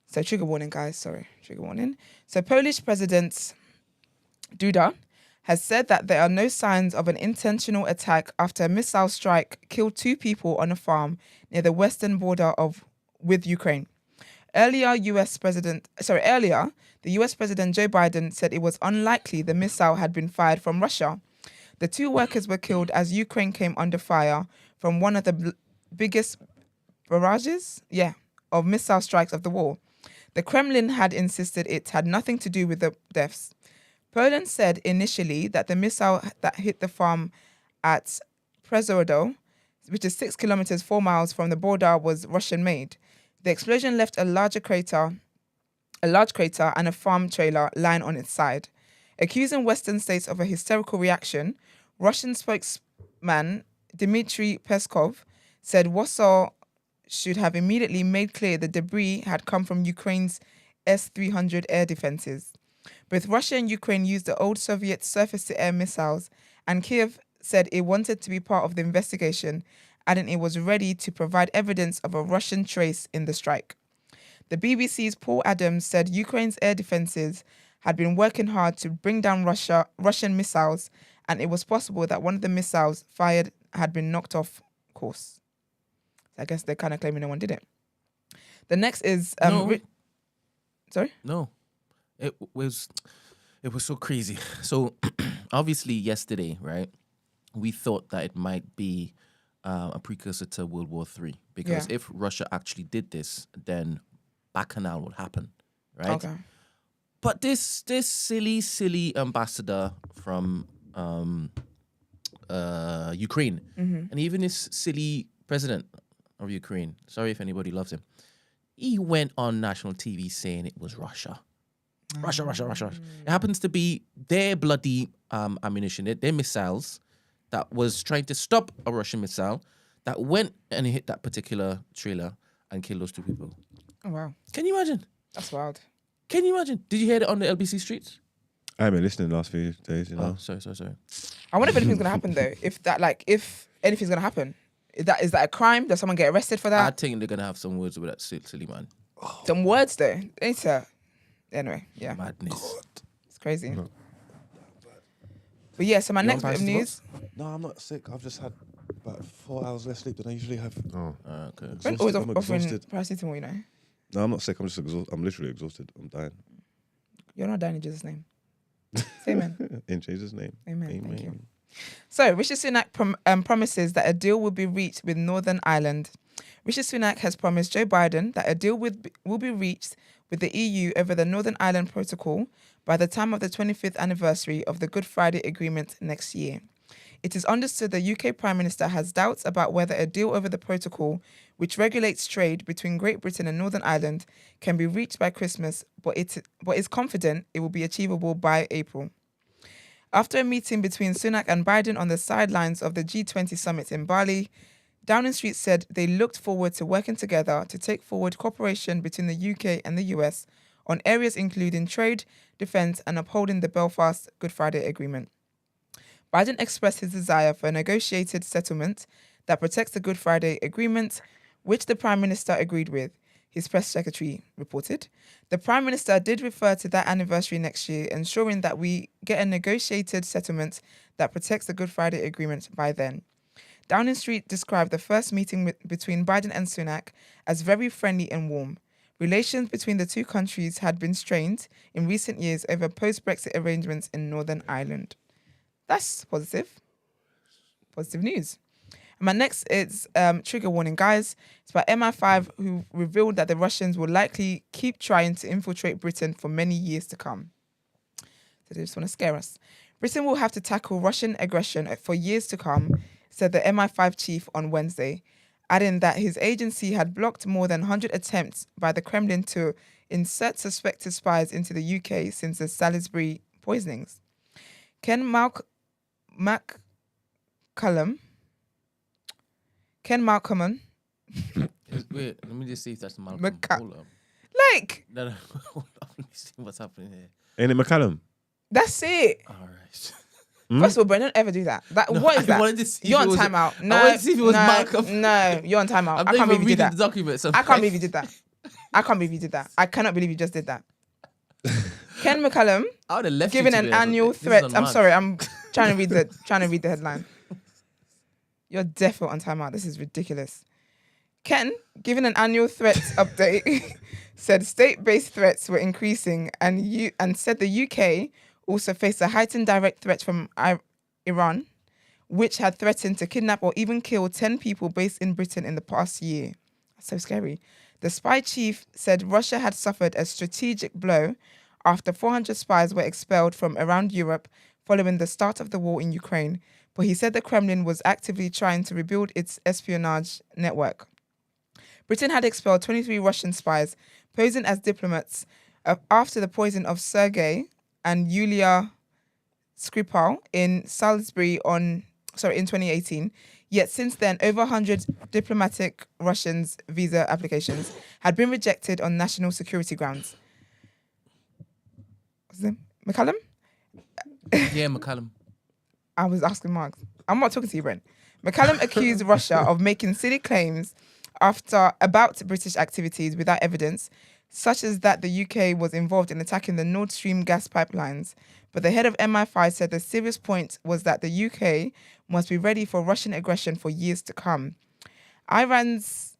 So trigger warning, guys. Sorry, trigger warning. So Polish President Duda has said that there are no signs of an intentional attack after a missile strike killed 2 people on a farm near the western border with Ukraine. Earlier, the US President Joe Biden said it was unlikely the missile had been fired from Russia. The 2 workers were killed as Ukraine came under fire from one of the biggest barrages, of missile strikes of the war. The Kremlin had insisted it had nothing to do with the deaths. Poland said initially that the missile that hit the farm at Przewodo, which is 6 kilometers, 4 miles from the border, was Russian-made. The explosion left a large crater and a farm trailer lying on its side. Accusing Western states of a hysterical reaction, Russian spokesman Dmitry Peskov said Warsaw should have immediately made clear the debris had come from Ukraine's S-300 air defenses. Both Russia and Ukraine used the old Soviet surface-to-air missiles, and Kiev said it wanted to be part of the investigation, adding it was ready to provide evidence of a Russian trace in the strike. The BBC's Paul Adams said Ukraine's air defenses had been working hard to bring down Russian missiles, and it was possible that one of the missiles fired had been knocked off course. So I guess they're kind of claiming no one did it. The next is... Sorry? No. It was so crazy. So obviously yesterday, right, we thought that it might be a precursor to World War III. Because if Russia actually did this, then Bacchanal would happen, right? Okay. But this silly ambassador from Ukraine, and even this silly president, of Ukraine. Sorry if anybody loves him. He went on national TV saying it was Russia. Russia. It happens to be their bloody ammunition, their missiles that was trying to stop a Russian missile that went and hit that particular trailer and killed those 2 people. Oh, wow. Can you imagine? That's wild. Can you imagine? Did you hear it on the LBC streets? I haven't been listening the last few days, you know. Oh, sorry. I wonder if anything's going to happen, though. If anything's going to happen. Is that a crime? Does someone get arrested for that? I think they're going to have some words with that silly man. Some words, though. Anyway, yeah. Madness. God. It's crazy. But yeah, so my next bit of news. No, I'm not sick. I've just had about 4 hours less sleep than I usually have. Oh. Okay. When always I'm offering exhausted. paracetamol, you know. No, I'm not sick. I'm just exhausted. I'm literally exhausted. I'm dying. You're not dying in Jesus' name. Say amen. In Jesus' name. Amen. Thank you. So, Rishi Sunak promises that a deal will be reached with Northern Ireland. Rishi Sunak has promised Joe Biden that a deal will be reached with the EU over the Northern Ireland Protocol by the time of the 25th anniversary of the Good Friday Agreement next year. It is understood the UK Prime Minister has doubts about whether a deal over the protocol, which regulates trade between Great Britain and Northern Ireland, can be reached by Christmas, but is confident it will be achievable by April. After a meeting between Sunak and Biden on the sidelines of the G20 summit in Bali, Downing Street said they looked forward to working together to take forward cooperation between the UK and the US on areas including trade, defence and upholding the Belfast Good Friday Agreement. Biden expressed his desire for a negotiated settlement that protects the Good Friday Agreement, which the Prime Minister agreed with, his press secretary reported. The Prime Minister did refer to that anniversary next year, ensuring that we get a negotiated settlement that protects the Good Friday Agreement by then. Downing Street described the first meeting between Biden and Sunak as very friendly and warm. Relations between the two countries had been strained in recent years over post-Brexit arrangements in Northern Ireland. That's positive. Positive news. And my next is trigger warning, guys. It's about MI5 who revealed that the Russians will likely keep trying to infiltrate Britain for many years to come. So they just want to scare us. Britain will have to tackle Russian aggression for years to come, said the MI5 chief on Wednesday, adding that his agency had blocked more than 100 attempts by the Kremlin to insert suspected spies into the UK since the Salisbury poisonings. Ken Malcolm. Wait, let me just see if that's Malcolm. Hold up. Like, No, hold up. Let me see what's happening here. Ain't it McCallum? that's it. All right. First of all, Brendan, don't ever do that. What is I that? wanted to see if You're it on was- timeout. No, I wanted to see if it was Malcolm. No, you're on timeout. I'm I not can't believe even you did reading that. the document. So I can't believe you did that. I can't believe you did that. I cannot believe you just did that. Ken McCallum I would have left given you an to be able- annual this is threat. I'm unmarked. sorry, I'm trying to read the headline. You're definitely on timeout. This is ridiculous. Ken, given an annual threats update, said state-based threats were increasing and said the UK also faced a heightened direct threat from Iran, which had threatened to kidnap or even kill 10 people based in Britain in the past year. That's so scary. The spy chief said Russia had suffered a strategic blow after 400 spies were expelled from around Europe following the start of the war in Ukraine, but he said the Kremlin was actively trying to rebuild its espionage network. Britain had expelled 23 Russian spies posing as diplomats after the poison of Sergei and Yulia Skripal in Salisbury in 2018. Yet since then, over 100 diplomatic Russians' visa applications had been rejected on national security grounds. What's his name? McCallum? Yeah, McCallum. I was asking Mark. I'm not talking to you, Brent. McCallum accused Russia of making silly claims about British activities without evidence, such as that the UK was involved in attacking the Nord Stream gas pipelines. But the head of MI5 said the serious point was that the UK must be ready for Russian aggression for years to come. Iran's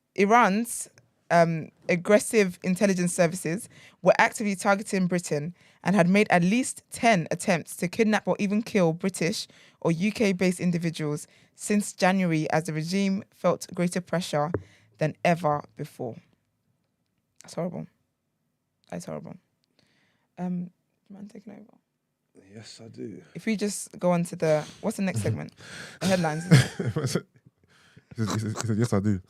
aggressive intelligence services were actively targeting Britain and had made at least 10 attempts to kidnap or even kill British or UK-based individuals since January as the regime felt greater pressure than ever before. That's horrible. That's horrible. Man taking over. Yes, I do. If we just go on to what's the next segment? The headlines. He said, yes, I do.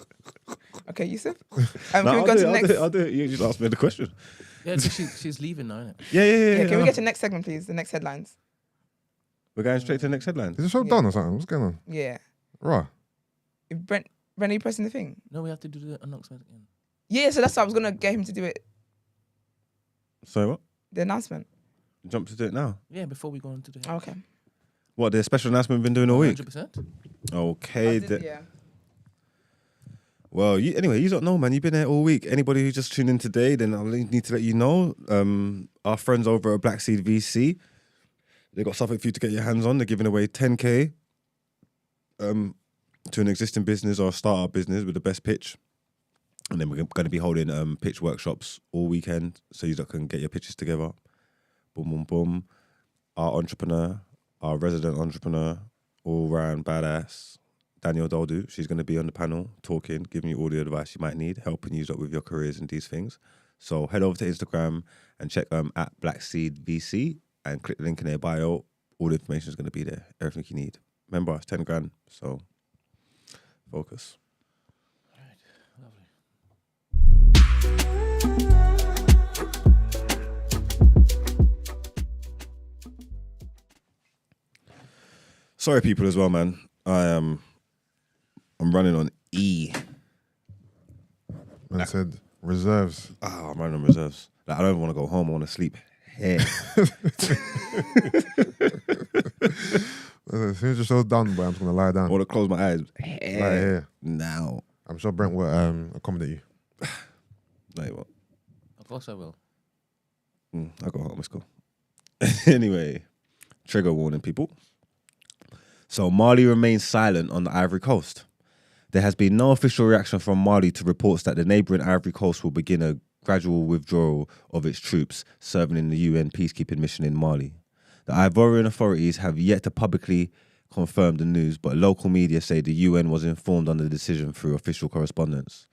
Okay, Yusuf. No, Can we go to the next? I'll do it. You just asked me the question. Yeah, she's leaving now, isn't it? Yeah. Can we get to the next segment, please? The next headlines. We're going straight to the next headline. Is the show done or something? What's going on? Yeah. Right. Brent, are you pressing the thing? No, we have to do the announcement again. Yeah, so that's why I was gonna get him to do it. Sorry, what? The announcement. Jump to do it now. Yeah, before we go on to the. Oh, okay. What, the special announcement we've been doing all week? 100%. Okay. Yeah. Well, anyway, you don't know, man. You've been there all week. Anybody who just tuned in today, then I'll need to let you know. Our friends over at Black Seed VC, they got something for you to get your hands on. They're giving away 10K to an existing business or a startup business with the best pitch. And then we're going to be holding pitch workshops all weekend so you can get your pitches together. Boom, boom, boom. Our entrepreneur, our resident entrepreneur, all-round badass, Daniel Doldu, she's going to be on the panel talking, giving you all the advice you might need, helping you with your careers and these things. So head over to Instagram and check at Black Seed VC and click the link in their bio. All the information is going to be there, everything you need. Remember, it's 10 grand, so focus. All right, lovely. Sorry, people, as well, man. I'm running on E. Man said reserves. I'm running on reserves. Like, I don't even want to go home. I want to sleep here. As soon as the show's done, boy, I'm just gonna lie I down. want to close my eyes. Right here. Now. I'm sure Brent will accommodate you. No, you won't. Of course I will. I'll go home. Let's go. Anyway, trigger warning, people. So Mali remains silent on the Ivory Coast. There has been no official reaction from Mali to reports that the neighbouring Ivory Coast will begin a gradual withdrawal of its troops serving in the UN peacekeeping mission in Mali. The Ivorian authorities have yet to publicly confirm the news, but local media say the UN was informed on the decision through official correspondence.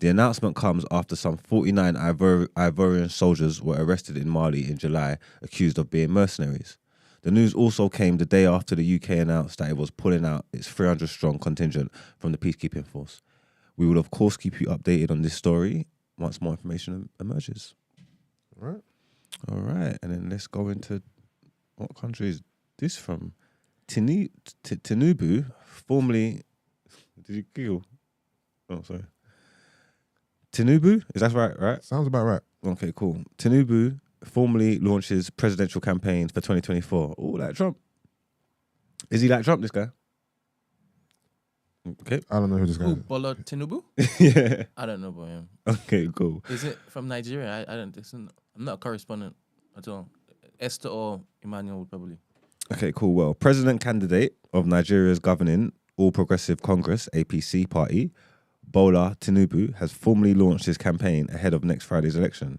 The announcement comes after some 49 Ivorian soldiers were arrested in Mali in July, accused of being mercenaries. The news also came the day after the UK announced that it was pulling out its 300-strong contingent from the peacekeeping force. We will, of course, keep you updated on this story once more information emerges. All right. And then let's go into what country is this from? Tinubu, formerly... Did you giggle? Oh, sorry. Tinubu? Is that right? Sounds about right. Okay, cool. Tinubu formally launches presidential campaign for 2024. Oh, like Trump. Is he like Trump, this guy? Okay. I don't know who this guy Who, is. Bola Tinubu? Yeah. I don't know about him. Okay, cool. Is it from Nigeria? I'm not a correspondent at all. Esther or Emmanuel, probably. Okay, cool. Well, president candidate of Nigeria's governing All Progressive Congress, APC party, Bola Tinubu, has formally launched his campaign ahead of next Friday's election.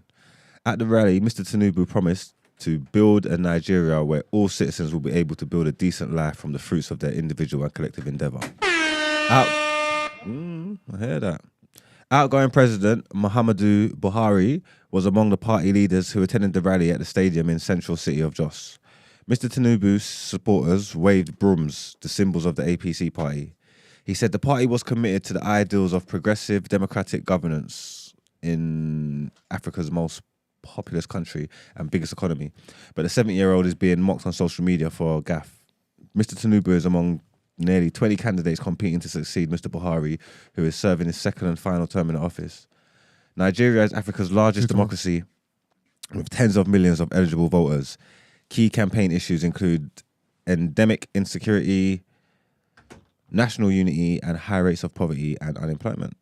At the rally, Mr. Tinubu promised to build a Nigeria where all citizens will be able to build a decent life from the fruits of their individual and collective endeavour. I hear that. Outgoing President Muhammadu Buhari was among the party leaders who attended the rally at the stadium in central city of Jos. Mr. Tinubu's supporters waved brooms, the symbols of the APC party. He said the party was committed to the ideals of progressive democratic governance in Africa's most populous country and biggest economy. But the 70-year-old is being mocked on social media for a gaffe. Mr. Tinubu is among nearly 20 candidates competing to succeed Mr. Buhari, who is serving his second and final term in office. Nigeria is Africa's largest democracy with tens of millions of eligible voters. Key campaign issues include endemic insecurity, national unity, and high rates of poverty and unemployment.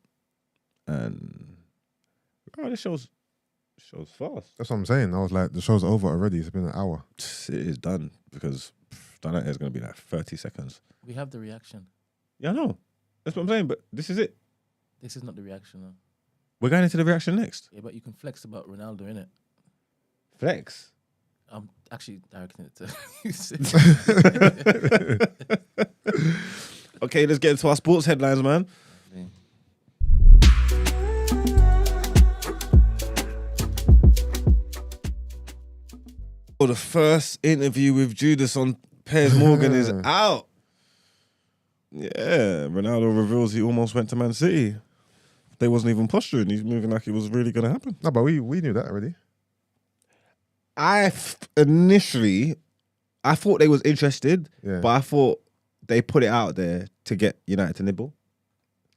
And this show's fast. That's what I'm saying. I was like, the show's over already. It's been an hour. It is done because that is going to be like 30 seconds. We have the reaction. Yeah, I know. That's what I'm saying, but this is it. This is not the reaction, though. We're going into the reaction next. Yeah, but you can flex about Ronaldo, innit? Flex? I'm actually directing it to you. Okay, let's get into our sports headlines, man. The first interview with Judas on Piers Morgan is out. Yeah, Ronaldo reveals he almost went to Man City. They wasn't even posturing. He's moving like it was really going to happen. No, but we knew that already. Initially, I thought they was interested, Yeah. but I thought they put it out there to get United to nibble.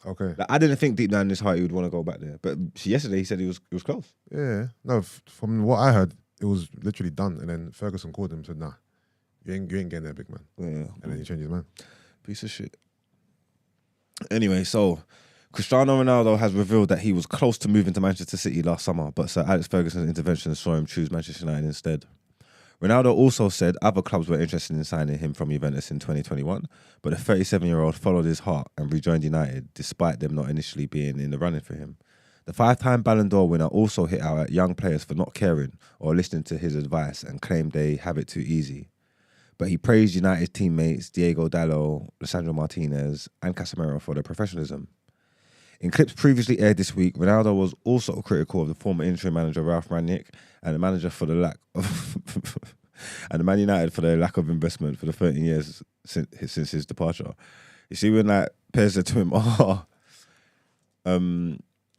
Okay. Like, I didn't think deep down in his heart he would want to go back there. But yesterday he said he was close. Yeah. No, from what I heard, it was literally done. And then Ferguson called him and said, nah, you ain't getting there, big man. Yeah. And then he changed his mind. Piece of shit. Anyway, so Cristiano Ronaldo has revealed that he was close to moving to Manchester City last summer, but Sir Alex Ferguson's intervention saw him choose Manchester United instead. Ronaldo also said other clubs were interested in signing him from Juventus in 2021, but the 37-year-old followed his heart and rejoined United despite them not initially being in the running for him. The 5-time Ballon d'Or winner also hit out at young players for not caring or listening to his advice and claimed they have it too easy. But he praised United's teammates Diego Dallo, Lisandro Martinez and Casemiro for their professionalism. In clips previously aired this week, Ronaldo was also critical of the former interim manager Ralph Rangnick and the manager for the lack of and the Man United for their lack of investment for the 13 years since his departure. You see, when like Piers said to him,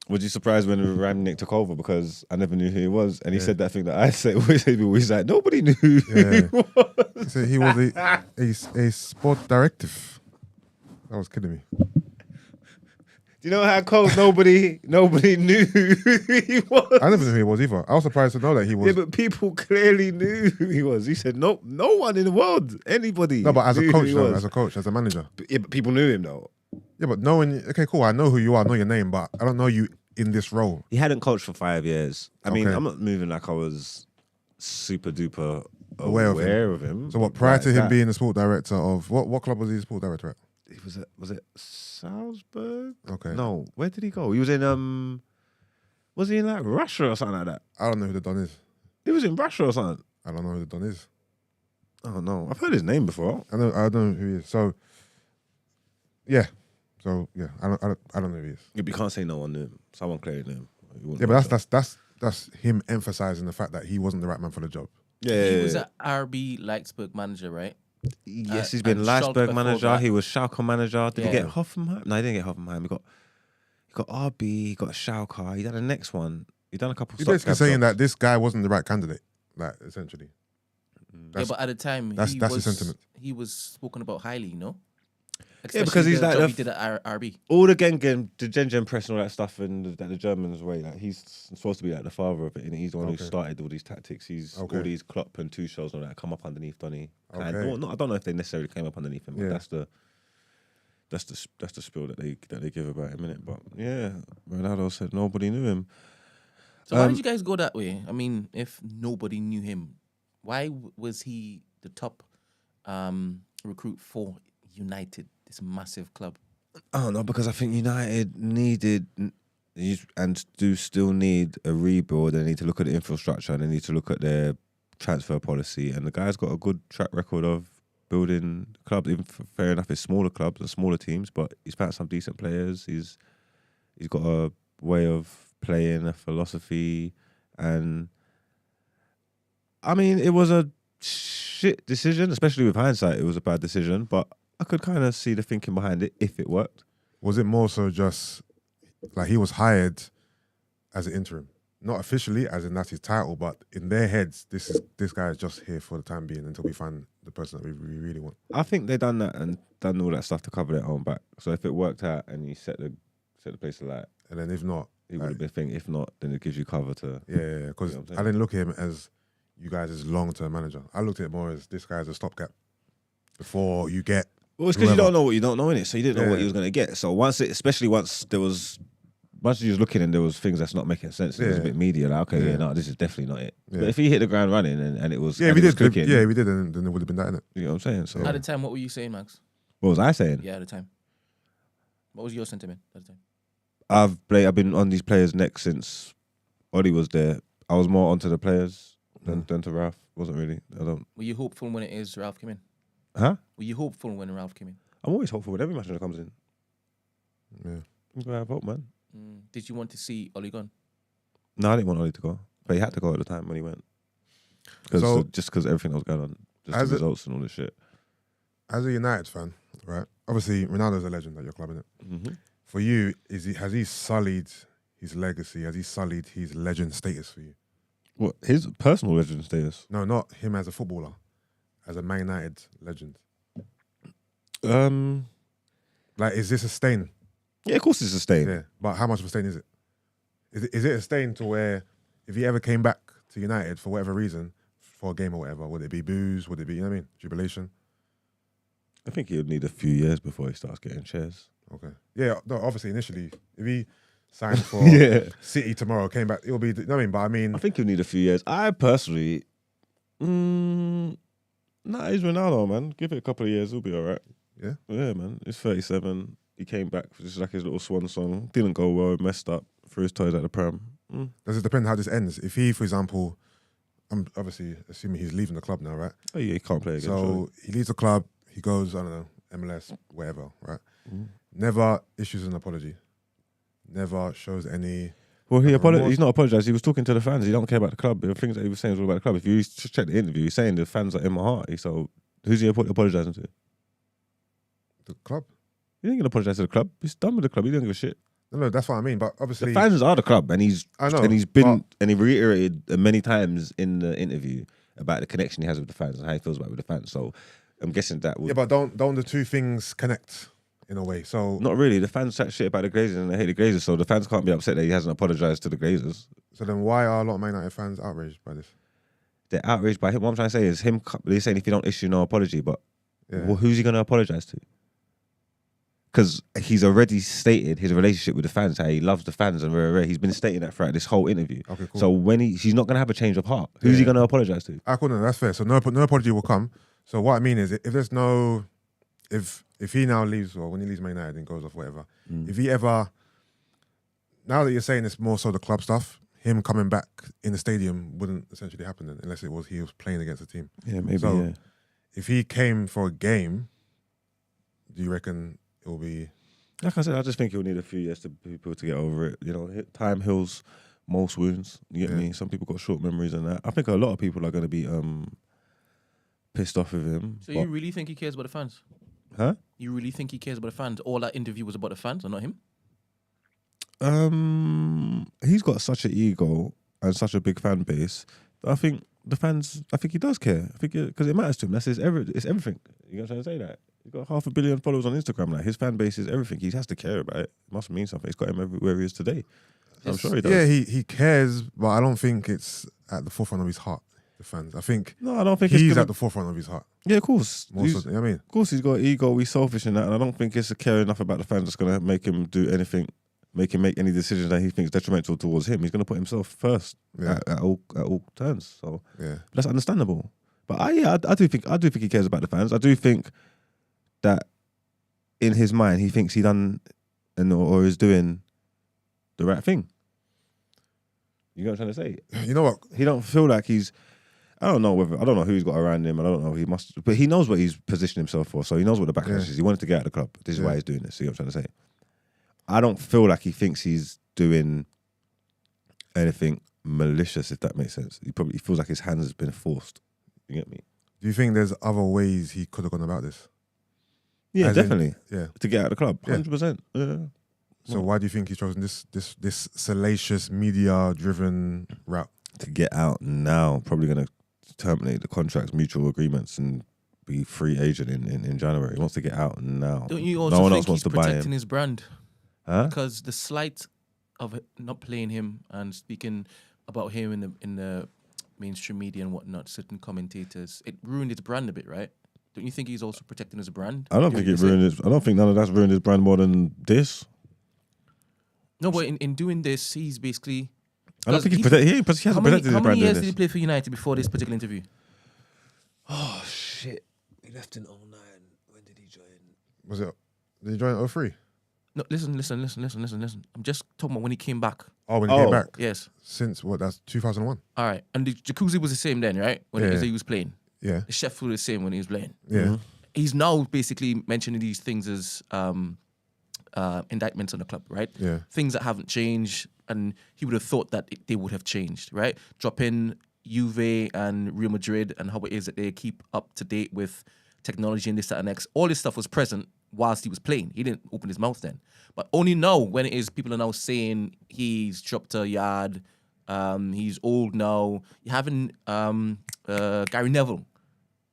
was you surprised when Rangnick took over because I never knew who he was? And he said that thing that I said, he's like, nobody knew who he was. He said he was a sport directive. That was kidding me. Do you know how cold nobody knew who he was? I never knew who he was either. I was surprised to know that he was. Yeah, but people clearly knew who he was. He said, no one in the world, anybody. No, but as a knew coach, who he though, was. as a coach, as a manager. Yeah, but people knew him though. Yeah, but knowing, okay, cool, I know who you are, I know your name, but I don't know you in this role. He hadn't coached for 5 years. I mean, Okay. I'm not moving like I was super duper Aware of him. So what, prior Like to him that. being the sport director of, what club was he the sport director at? He was it Salzburg? Okay. No, where did he go? He was in was he in like Russia or something like that? I don't know who the Don is. He was in Russia or something. I don't know who the Don is. Oh no, I've heard his name before. I don't know who he is. So, yeah. So, yeah, I don't know who he is. Yeah, but you can't say no one knew him. Someone clearly knew him. Yeah, but that's him emphasizing the fact that he wasn't the right man for the job. Yeah, He was an RB Leipzig manager, right? Yes, he's been and Schalke Leipzig before manager. that. He was Schalke manager. Did he Yeah. get Hoffenheim? No, he didn't get Hoffenheim. He got RB. He got Schalke. He done the next one. He done a couple. He's basically saying that this guy wasn't the right candidate, like, essentially. Yeah, but at the time, that's the sentiment. He was spoken about highly, you know? Yeah, because he's like job he did at RB. all the Gen press and all that stuff, and that the Germans way. Like he's supposed to be like the father of it, and he's the one who started all these tactics. He's all these Klopp and Tuchel's and all that come up underneath Donny. Okay. I don't know if they necessarily came up underneath him, but Yeah. that's the spiel that they give about him, innit? But yeah, Ronaldo said nobody knew him. So why did you guys go that way? I mean, if nobody knew him, why was he the top recruit for United, this massive club? I don't know, because I think United needed and do still need a rebuild. They need to look at the infrastructure and they need to look at their transfer policy. And the guy's got a good track record of building clubs. Even fair enough, it's smaller clubs and smaller teams, but he's found some decent players. He's got a way of playing, a philosophy, and I mean, it was a shit decision, especially with hindsight. It was a bad decision, but I could kind of see the thinking behind it if it worked. Was it more so just like he was hired as an interim, not officially, as in that's his title, but in their heads, this guy is just here for the time being until we find the person that we really want. I think they done that and done all that stuff to cover their own back. So if it worked out and you set the place alight, and then if not, it would have been a thing. If not, then it gives you cover to. Yeah, because I didn't look at him as you guys as long-term manager. I looked at it more as this guy's a stopgap before you get. Well, it's because you don't know what you don't know, innit? So you didn't know what you was going to get. So once you was looking and there was things that's not making sense, it was a bit media, like, okay, no, this is definitely not it. Yeah. But if he hit the ground running and it was, we did, clicking, we did, and then it would have been that, innit? You know what I'm saying? So At the time, what were you saying, Max? what was I saying? Yeah, at the time. What was your sentiment at the time? I've been on these players' necks since Ollie was there. I was more onto the players than to Ralph. Wasn't really. Were you hopeful when Ralph came in? Huh? Were you hopeful when Ralph came in? I'm always hopeful when every manager comes in. Yeah. I'm gonna have hope, man. Did you want to see Ollie gone? No, I didn't want Ollie to go, but he had to go at the time when he went. Just because everything that was going on, just the results and all this shit. As a United fan, right? Obviously, Ronaldo's a legend at your club, innit? Mm-hmm. For you, has he sullied his legacy? Has he sullied his legend status for you? What, his personal legend status? No, not him as a footballer, as a Man United legend. Like, is this a stain? Yeah, of course it's a stain. Yeah, but how much of a stain is it? Is it a stain to where if he ever came back to United for whatever reason, for a game or whatever, would it be booze? Would it be, you know what I mean, jubilation? I think he would need a few years before he starts getting shares. Okay. Yeah, no, obviously, initially, if he signed for City tomorrow, came back, it'll be, you know what I mean? But I mean... I think he'll need a few years. I personally... he's Ronaldo, man. Give it a couple of years, he'll be all right. Yeah? Yeah, man. He's 37. He came back for just like his little swan song. Didn't go well, messed up, threw his toys at the pram. Does it depend how this ends? If he, for example... I'm obviously assuming he's leaving the club now, right? Oh, yeah, he can't play again. So he leaves the club, he goes, I don't know, MLS, whatever, right? Never issues an apology. Never shows any... Well, he's not apologised. He was talking to the fans. He don't care about the club. The things that he was saying was all about the club. If you check the interview, he's saying the fans are in my heart. So who's he apologising to? The club? He didn't apologise to the club. He's done with the club. He didn't give a shit. No, that's what I mean. But obviously... The fans are the club. And he's been... And he reiterated many times in the interview about the connection he has with the fans and how he feels about it with the fans. So I'm guessing that would... Yeah, but don't the two things connect in a way? So not really. The fans chat shit about the Glazers and they hate the Glazers, so the fans can't be upset that he hasn't apologised to the Glazers. So then why are a lot of Man United fans outraged by this? They're outraged by him. What I'm trying to say is him... They're saying if you don't issue no apology, but well, who's he going to apologise to? Because he's already stated his relationship with the fans, how he loves the fans, and he's been stating that throughout this whole interview. Okay, cool. So when he's not going to have a change of heart. Who's he going to apologise to? Cool, no, that's fair. So no apology will come. So what I mean is, if there's no, if he now leaves, or when he leaves Man United and goes off, whatever, if he ever, now that you're saying it's more so the club stuff, him coming back in the stadium wouldn't essentially happen then, unless it was he was playing against a team. Yeah, maybe. So if he came for a game, do you reckon it will be? Like I said, I just think he'll need a few years to people to get over it. You know, time heals most wounds. You get me? Some people got short memories and that. I think a lot of people are going to be pissed off with him. So you really think he cares about the fans? Huh? You really think he cares about the fans? All that interview was about the fans, or not him? He's got such an ego and such a big fan base. I think the fans. I think he does care. I think because it matters to him. It's everything. You know what I'm trying to say? That he's got 500 million followers on Instagram. Like his fan base is everything. He has to care about it. It must mean something. It's got him everywhere he is today. So I'm sure he does. Yeah, he cares, but I don't think it's at the forefront of his heart. The fans. I think I don't think he's at the forefront of his heart. Yeah, of course. You know what I mean? Of course, he's got ego. He's selfish in that, and I don't think it's a care enough about the fans that's going to make him do anything, make him make any decisions that he thinks detrimental towards him. He's going to put himself first at all turns. So that's understandable. But I do think he cares about the fans. I do think that in his mind he thinks he done or is doing the right thing. You know what I'm trying to say? You know what? He don't feel like he's. I don't know who he's got around him. I don't know. But he knows what he's positioned himself for. So he knows what the backlash is. He wanted to get out of the club. This is why he's doing this. See what I'm trying to say? I don't feel like he thinks he's doing anything malicious, if that makes sense. He feels like his hands has been forced. You get me? Do you think there's other ways he could have gone about this? Yeah, As definitely. To get out of the club, 100%. Yeah. So why do you think he's chosen this salacious, media-driven route? To get out now, probably going to terminate the contracts, mutual agreements, and be free agent in January. He wants to get out now. Don't you also think he's protecting his brand? Huh? Because the slight of not playing him and speaking about him in the mainstream media and whatnot, certain commentators, it ruined his brand a bit, right? Don't you think he's also protecting his brand? I don't think it ruined his. I don't think none of that's ruined his brand more than this. No, but in doing this, he's basically. I don't think he hasn't protected his brand. How many years did he play for United before this particular interview? Oh shit! He left in 2009. When did he join? Did he join in 2003? No, listen. I'm just talking about when he came back. Oh, when he came back? Yes. Since what? That's 2001. All right. And the jacuzzi was the same then, right? When he was playing. Yeah. The chef was the same when he was playing. Yeah. Mm-hmm. He's now basically mentioning these things as indictments on the club, right? Yeah. Things that haven't changed, and he would have thought that they would have changed, right? Drop in Juve and Real Madrid and how it is that they keep up to date with technology and this, that, and X. All this stuff was present whilst he was playing. He didn't open his mouth then. But only now, when it is, people are now saying he's dropped a yard, he's old now. You're having Gary Neville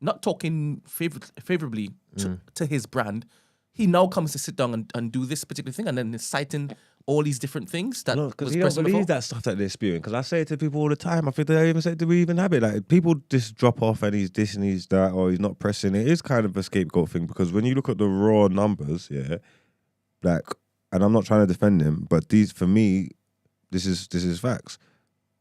not talking favorably to his brand. He now comes to sit down and do this particular thing, and then is citing all these different things that because he don't believe that stuff that they're spewing. Because I say it to people all the time. I think they even say, do we even have it? Like, people just drop off and he's this and he's that, or he's not pressing. It is kind of a scapegoat thing, because when you look at the raw numbers, like, and I'm not trying to defend him, but these, for me, this is facts.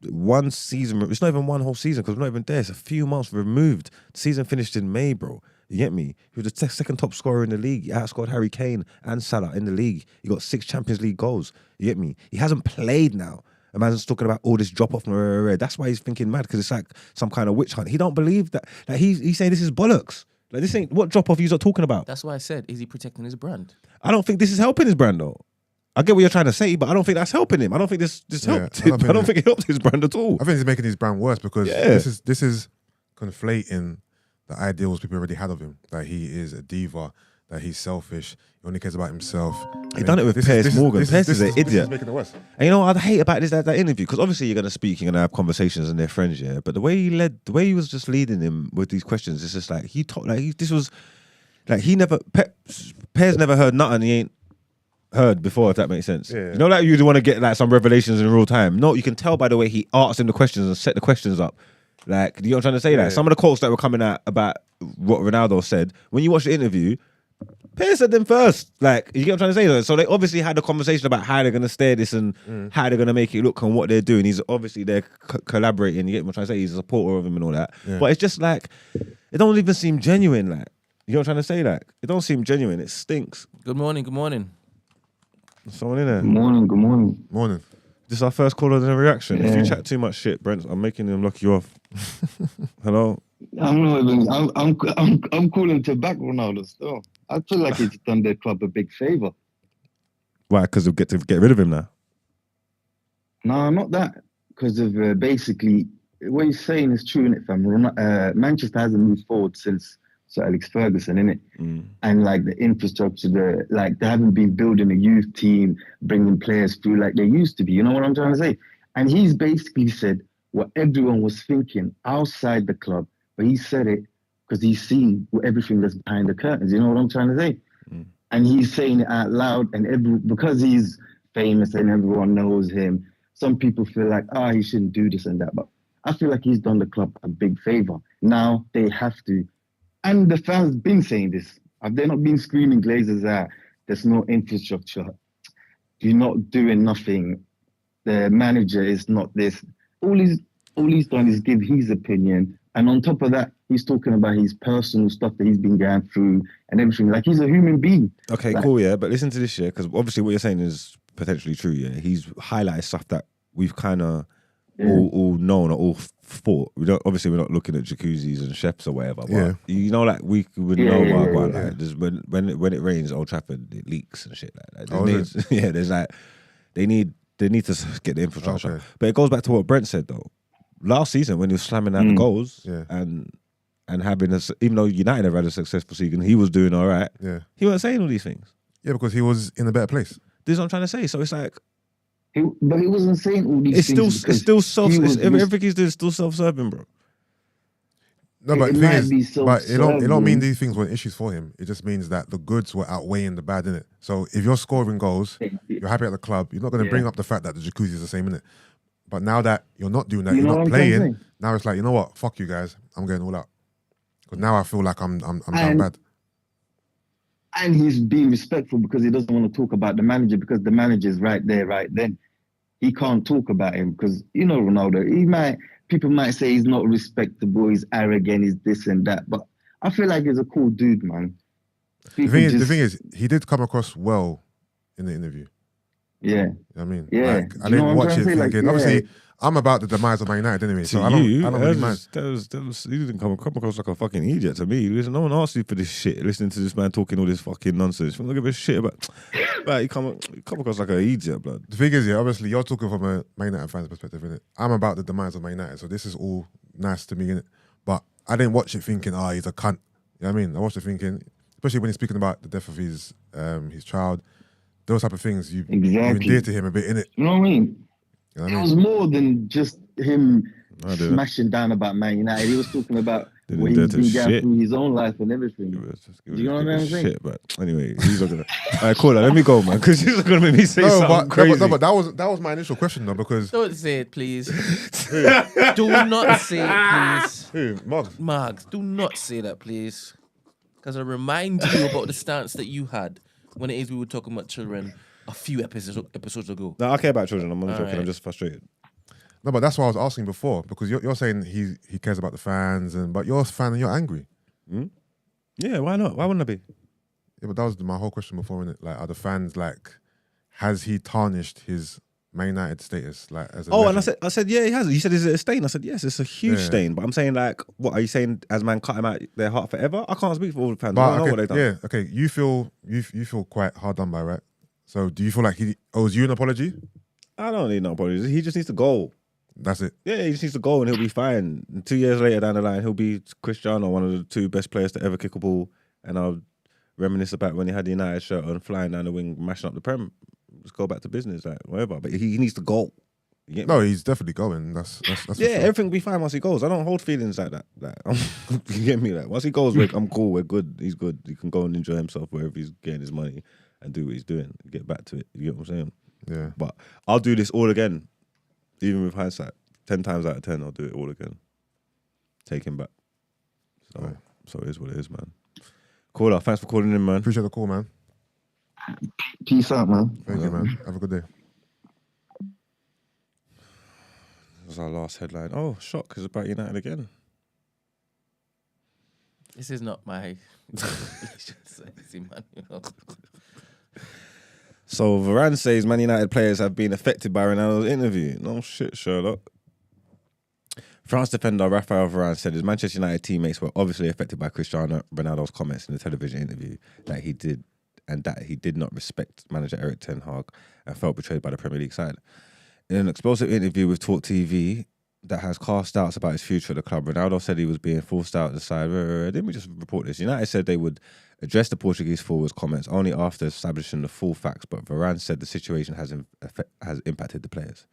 One season, it's not even one whole season, because we're not even there. It's a few months removed. The season finished in May, bro. You get me? He was the second top scorer in the league. He outscored Harry Kane and Salah in the league. He got 6 Champions League goals. You get me? He hasn't played now. A man's talking about all this drop off. That's why he's thinking mad, because it's like some kind of witch hunt. He don't believe that. Like, he's saying this is bollocks. Like, this ain't what drop off you're talking about. That's why I said, is he protecting his brand? I don't think this is helping his brand though. I get what you're trying to say, but I don't think that's helping him. I don't think this helped him. I don't think it helped his brand at all. I think it's making his brand worse, because this is conflating the ideals people already had of him. That he is a diva, that he's selfish, he only cares about himself. He done it with Piers Morgan. Piers is an idiot. This is making it worse. And you know what I hate about that interview? Because obviously you're going to speak, you're going to have conversations and they're friends, but the way he was just leading him with these questions, it's just like, Piers never heard nothing he ain't heard before, if that makes sense. Yeah. You know, like, you want to get like some revelations in real time. No, you can tell by the way he asked him the questions and set the questions up. Like, you know what I'm trying to say? Like, some of the quotes that were coming out about what Ronaldo said, when you watch the interview, Piers said them first. Like, you get what I'm trying to say? So they obviously had a conversation about how they're going to steer this and how they're going to make it look and what they're doing. He's obviously they're collaborating. You get what I'm trying to say? He's a supporter of him and all that. Yeah. But it's just like, it don't even seem genuine. Like, you know what I'm trying to say? Like, it don't seem genuine. It stinks. Good morning. There's someone in there. Good morning. Morning. This is our first caller and a reaction. Yeah. If you chat too much shit, Brent, I'm making him lock you off. Hello. I'm not even. I'm calling to back Ronaldo still. I feel like he's done their club a big favor. Why? Because they'll get rid of him now. No, not that. Because of basically what he's saying is true, innit, fam? Manchester hasn't moved forward since Sir Alex Ferguson, innit? And like the infrastructure, they haven't been building a youth team, bringing players through like they used to be. You know what I'm trying to say? And he's basically said what everyone was thinking outside the club, but he said it because he's seen everything that's behind the curtains. You know what I'm trying to say? And he's saying it out loud, and because he's famous and everyone knows him, some people feel like, he shouldn't do this and that. But I feel like he's done the club a big favor. Now they have to. And the fans been saying this. Have they not been screaming Glazers out? There's no infrastructure. You're not doing nothing. The manager is not this. All he's done is give his opinion. And on top of that, he's talking about his personal stuff that he's been going through and everything. Like, he's a human being. Okay, cool, yeah. But listen to this, because obviously what you're saying is potentially true, He's highlighted stuff that we've kind of all known or all thought. We're not looking at jacuzzis and chefs or whatever. But you know, like, we would know about like, when it rains, Old Trafford, it leaks and shit like that. There's like, they need to get the infrastructure. Okay. But it goes back to what Brent said though. Last season, when he was slamming out the goals and having even though United have had a successful season, he was doing all right. Yeah, he wasn't saying all these things. Yeah, because he was in a better place. This is what I'm trying to say. So it's like, but he wasn't saying all these things. It's still everything he's doing is still self-serving, bro. No, but the thing is, it don't mean these things were issues for him. It just means that the goods were outweighing the bad, innit? So if you're scoring goals, you're happy at the club, you're not going to bring up the fact that the jacuzzi is the same, innit? But now that you're not doing that, you're not playing, now it's like, you know what? Fuck you guys. I'm going all out. Because now I feel like I'm down bad. And he's being respectful because he doesn't want to talk about the manager, because the manager's right there, right then. He can't talk about him because, you know, Ronaldo, people might say he's not respectable, he's arrogant, he's this and that. But I feel like he's a cool dude, man. The thing is, he did come across well in the interview. Yeah. You know what I mean? Yeah. Like, I didn't watch it thinking, obviously, I'm about the demise of Man United anyway, so I don't really mind. You didn't come across like a fucking idiot to me. Listen, no one asked you for this shit, listening to this man talking all this fucking nonsense. You don't give a shit about you come across like an idiot, blood. The thing is, obviously, you're talking from a Man United fan's perspective, innit? I'm about the demise of Man United, so this is all nice to me, innit? But I didn't watch it thinking, he's a cunt, You know what I mean? I watched it thinking, especially when he's speaking about the death of his child, those type of things, you endear to him a bit, innit? You know what I mean? You know what it I mean? was more than just him smashing down about Man United. He was talking about what he's been going through his own life and everything. Do you know what I'm saying? Shit, but anyway, he's not gonna. Alright, cool. Let me go, man, because he's not gonna make me say something crazy. No, but that was my initial question though, because don't say it, please. Do not say it, please. Who? Marks, do not say that, please. Because I remind you about the stance that you had when it is we were talking about children a few episodes ago. No, I care about children. I'm not joking. Right. I'm just frustrated. No, but that's what I was asking before, because you're saying he cares about the fans, but you're a fan and you're angry. Yeah, why not? Why wouldn't I be? Yeah, but that was my whole question before, innit? Like, are the fans like, has he tarnished his Man United status? Like, as a legend? And I said, yeah, he has. You said, is it a stain? I said, yes, it's a huge stain. But I'm saying, like, what are you saying? Has man cut him out their heart forever? I can't speak for all the fans. I don't know what they've done. Yeah, okay. You feel quite hard done by, right? So, do you feel like he owes you an apology? I don't need no apologies. He just needs to go. That's it. Yeah, he just needs to go and he'll be fine. And 2 years later down the line, he'll be Cristiano, one of the 2 best players to ever kick a ball. And I'll reminisce about when he had the United shirt on, flying down the wing, mashing up the Prem. Just go back to business, like whatever. But he needs to go. No, he's definitely going. That's yeah, for sure. Everything will be fine once he goes. I don't hold feelings like that. You get me? Like once he goes, I'm cool. We're good. He's good. He can go and enjoy himself wherever he's getting his money and do what he's doing. Get back to it. You get what I'm saying? Yeah. But I'll do this all again, even with hindsight. 10 times out of 10, I'll do it all again. Take him back. So it is what it is, man. Caller, thanks for calling in, man. Appreciate the call, man. Peace out, man. Thank you, man. Have a good day. This was our last headline. Oh, shock, it's about United again. This is not my... So Varane says Man United players have been affected by Ronaldo's interview. No shit, Sherlock. France defender Raphael Varane said his Manchester United teammates were obviously affected by Cristiano Ronaldo's comments in the television interview that he did not respect manager Erik ten Hag and felt betrayed by the Premier League side. In an explosive interview with Talk TV that has cast doubts about his future at the club, Ronaldo said he was being forced out of the side. Didn't we just report this? United said they would address the Portuguese forward's comments only after establishing the full facts, but Varane said the situation has impacted the players.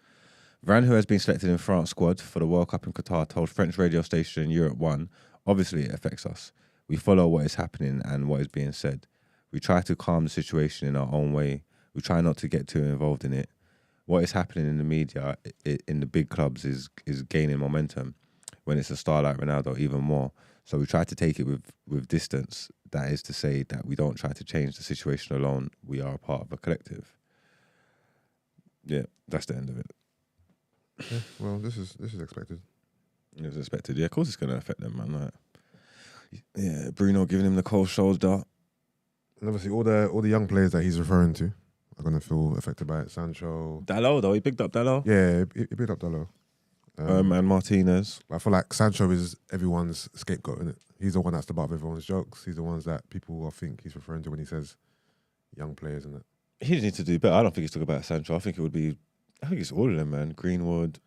Varane, who has been selected in France squad for the World Cup in Qatar, told French radio station Europe 1, obviously it affects us. We follow what is happening and what is being said. We try to calm the situation in our own way. We try not to get too involved in it. What is happening in the media, in the big clubs, is gaining momentum. When it's a star like Ronaldo, even more. So we try to take it with distance. That is to say that we don't try to change the situation alone. We are a part of a collective. Yeah, that's the end of it. Yeah, well, this is expected. It was expected. Yeah, of course it's going to affect them, man. Like, yeah, Bruno giving him the cold shoulder. And obviously, all the young players that he's referring to are going to feel affected by it. Sancho. Dalot, though. He picked up Dalot. Yeah, he picked up Dalot. And Martinez. I feel like Sancho is everyone's scapegoat, isn't it? He's the one that's the butt of everyone's jokes. He's the ones that people think he's referring to when he says young players, isn't it? He needs to do better. I don't think he's talking about Sancho. I think it's all of them, man. Greenwood.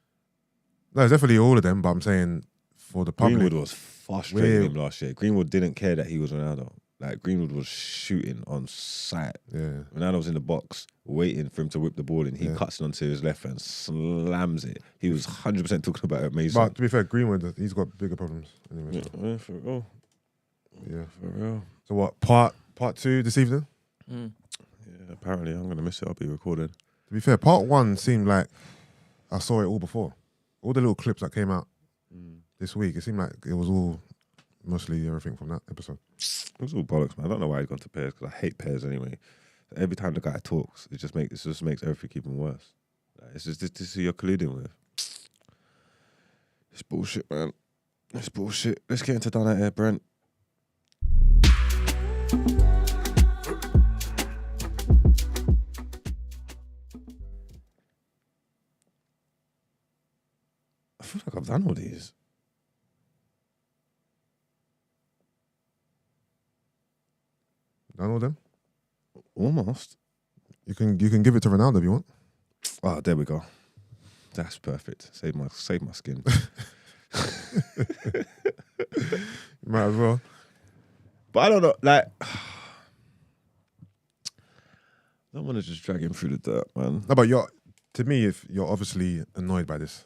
No, it's definitely all of them, but I'm saying for the public. Greenwood was frustrating him last year. Greenwood didn't care that he was Ronaldo. Like, Greenwood was shooting on sight. Yeah. Ronaldo was in the box waiting for him to whip the ball in. He cuts it onto his left and slams it. He was 100% talking about it. Amazing. But to be fair, Greenwood, he's got bigger problems anyway. Yeah, for real. Yeah. For real. So what, part 2 this evening? Yeah, apparently I'm going to miss it. I'll be recorded. To be fair, part 1 seemed like I saw it all before. All the little clips that came out this week, it seemed like it was all mostly everything from that episode. It was all bollocks, man. I don't know why he's gone to Piers, because I hate Piers anyway. Every time the guy talks, it just makes everything even worse. Like, it's just this is who you're colluding with. It's bullshit, man. It's bullshit. Let's get into Out Ere, Brent. I feel like I've done all these. Done all them? Almost. You can give it to Ronaldo if you want. Oh, there we go. That's perfect. Save my skin. Might as well. But I don't know, like, I don't want to just drag him through the dirt, man. No, but to me, if you're obviously annoyed by this.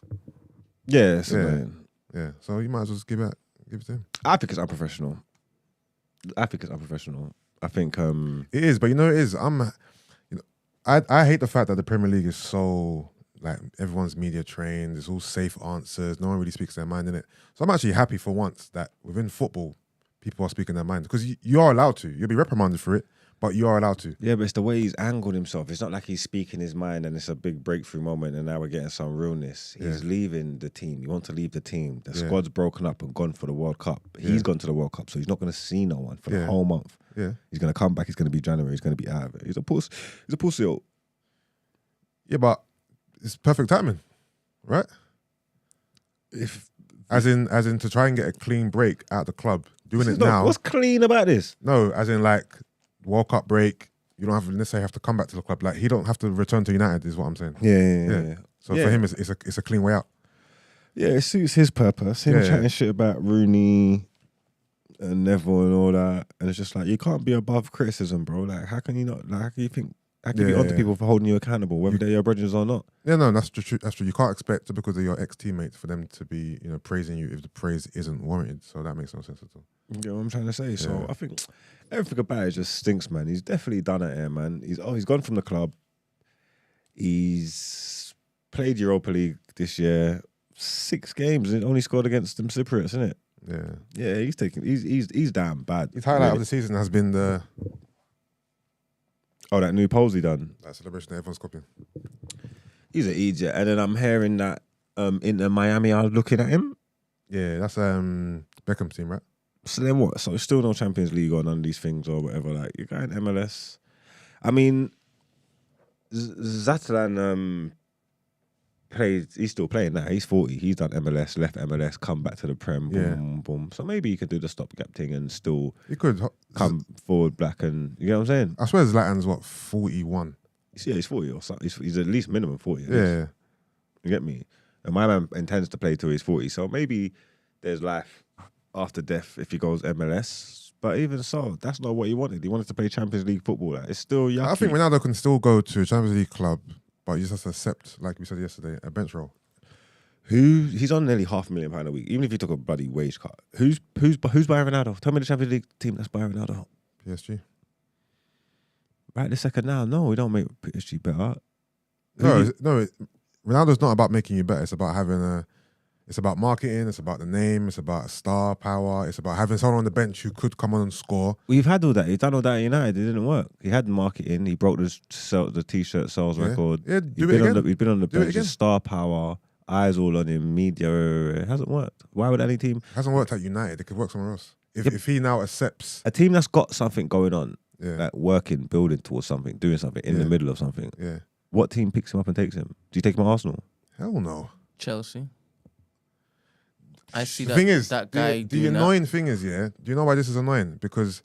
Yeah, it's annoying. Yeah, so you might as well just give it to him. I think it's unprofessional. I think it is, but it is. I hate the fact that the Premier League is so like everyone's media trained. It's all safe answers. No one really speaks their mind in it. So I'm actually happy for once that within football, people are speaking their mind because you are allowed to. You'll be reprimanded for it, but you are allowed to. Yeah, but it's the way he's angled himself. It's not like he's speaking his mind and it's a big breakthrough moment and now we're getting some realness. He's leaving the team. He wants to leave the team. The squad's broken up and gone for the World Cup. He's gone to the World Cup, so he's not going to see no one for the whole month. Yeah, he's going to come back. It's going to be January. He's going to be out of it. He's a pussy. Yeah, but it's perfect timing, right? As in to try and get a clean break out the club, doing it now. What's clean about this? No, as in like World Cup break. You don't necessarily have to come back to the club. Like he don't have to return to United, is what I'm saying. Yeah. So for him, it's a clean way out. Yeah, it suits his purpose. Him chatting shit about Rooney and Neville and all that, and it's just like you can't be above criticism, bro. Like how can you not? Like how can you think? How can you be onto people for holding you accountable, whether they're your brothers or not? Yeah, no, that's true. That's true. You can't expect because of your ex-teammates for them to be, praising you if the praise isn't warranted. So that makes no sense at all. You know what I'm trying to say? So I think everything about it just stinks, man. He's definitely done it here, man. He's gone from the club. He's played Europa League this year, 6 games and only scored against them Cypriots, isn't it? Yeah. He's damn bad. His highlight of the season has been the. Oh, that new pose he done. That celebration that everyone's copying. He's an idiot. And then I'm hearing that Inter Miami are looking at him. Yeah, that's Beckham's team, right? So then what? So it's still no Champions League or none of these things or whatever. Like, you're going MLS. I mean, Zlatan he's still playing now. He's 40. He's done MLS, left MLS, come back to the Prem, boom, boom. So maybe he could do the stopgap thing and still come forward black and, you know what I'm saying? I swear Zlatan's 41? Yeah, he's 40 or something. He's at least minimum 40. Yeah. You get me? And my man intends to play till he's 40. So maybe there's life after death if he goes MLS. But even so, that's not what he wanted. He wanted to play Champions League football. It's still yucky. I think Ronaldo can still go to a Champions League club, but you just have to accept, like we said yesterday, a bench role. He's on nearly £500,000 a week, even if he took a bloody wage cut. Who's buying Ronaldo? Tell me the Champions League team that's buying Ronaldo. PSG. Right this second now. No, we don't make PSG better. No, Ronaldo's not about making you better. It's about having it's about marketing, it's about the name, it's about star power, it's about having someone on the bench who could come on and score. We've had all that. He's done all that at United. It didn't work. He had marketing. He broke the T-shirt sales record. Yeah, he'd been on the bench. Star power, eyes all on him, media. It hasn't worked. Why would any team? It hasn't worked at United. It could work somewhere else. If he now accepts a team that's got something going on, like working, building towards something, doing something in the middle of something. Yeah. What team picks him up and takes him? Do you take him at Arsenal? Hell no. Chelsea. I see the thing is, that guy. The annoying thing is, do you know why this is annoying? Because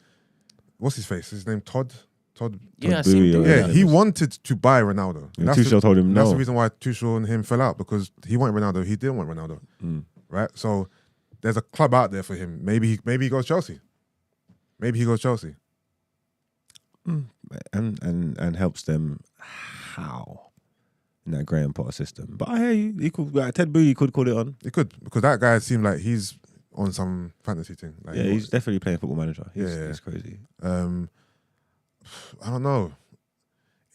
what's his face? His name Todd. Yeah, he wanted to buy Ronaldo. Tuchel told him no. That's the reason why Tuchel and him fell out, because he wanted Ronaldo. He didn't want Ronaldo. Right? So there's a club out there for him. Maybe he goes Chelsea. And helps them how? In that Graham Potter system. But I hear you. He could, Ted Boo, he could call it on. He could, because that guy seemed like he's on some fantasy thing. Like he's definitely playing Football Manager. He's crazy. I don't know.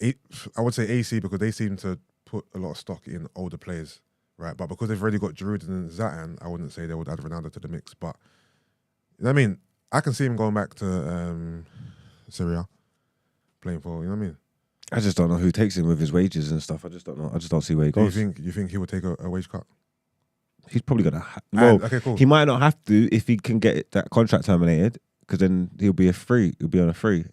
I would say AC, because they seem to put a lot of stock in older players, right? But because they've already got Giroud and Zlatan, I wouldn't say they would add Ronaldo to the mix. But you know what I mean, I can see him going back to Serie A, playing for, you know what I mean? I just don't know who takes him with his wages and stuff. I just don't know. I just don't see where he goes. You think he would take a wage cut? He's probably gonna. Okay, cool. He might not have to if he can get that contract terminated, because then he'll be on a free.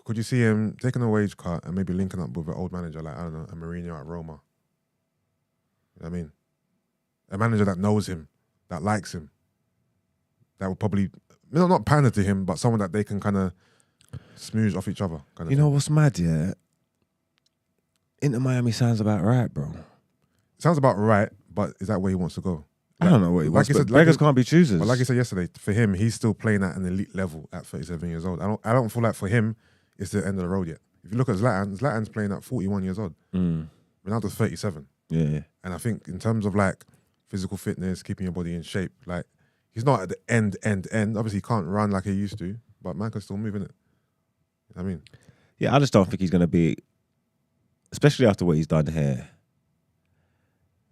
Could you see him taking a wage cut and maybe linking up with an old manager, like, I don't know, a Mourinho at Roma? You know what I mean? A manager that knows him, that likes him, that would probably, not pander to him, but someone that they can kind of smooth off each other. You know what's mad, yeah? Inter Miami sounds about right, bro. Sounds about right, but is that where he wants to go? I don't know what he wants, but beggars can't be choosers. But like I said yesterday, for him, he's still playing at an elite level at 37 years old. I don't feel like for him, it's the end of the road yet. If you look at Zlatan's playing at 41 years old. Ronaldo's 37. Yeah. And I think in terms of like physical fitness, keeping your body in shape, like he's not at the end. Obviously, he can't run like he used to, but man can still move, innit? I mean, yeah, I just don't think he's going to be, especially after what he's done here.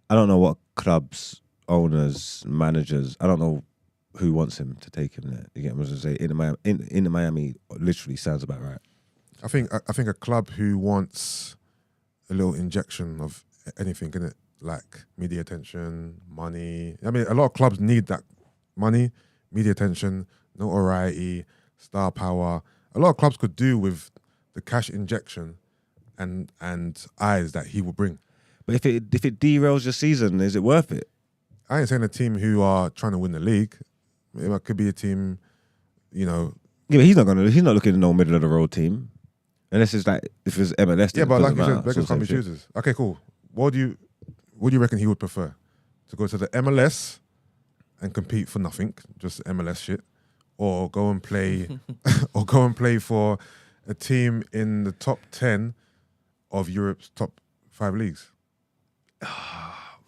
I don't know what clubs, owners, managers, I don't know who wants him to take him there. You get what I'm saying? In Miami literally sounds about right. I think a club who wants a little injection of anything, innit? Like media attention, money. I mean, a lot of clubs need that money, media attention, notoriety, star power. A lot of clubs could do with the cash injection and eyes that he will bring. But if it derails your season, is it worth it? I ain't saying a team who are trying to win the league. It could be a team, you know. Yeah, but he's not looking at no middle of the road team. Unless it's like if it's MLS. Yeah, but like you said, beggars can't be choosers. Okay, cool. What do you reckon he would prefer? To go to the MLS and compete for nothing, just MLS shit, or go and play for a team in the top 10 of Europe's top 5 leagues?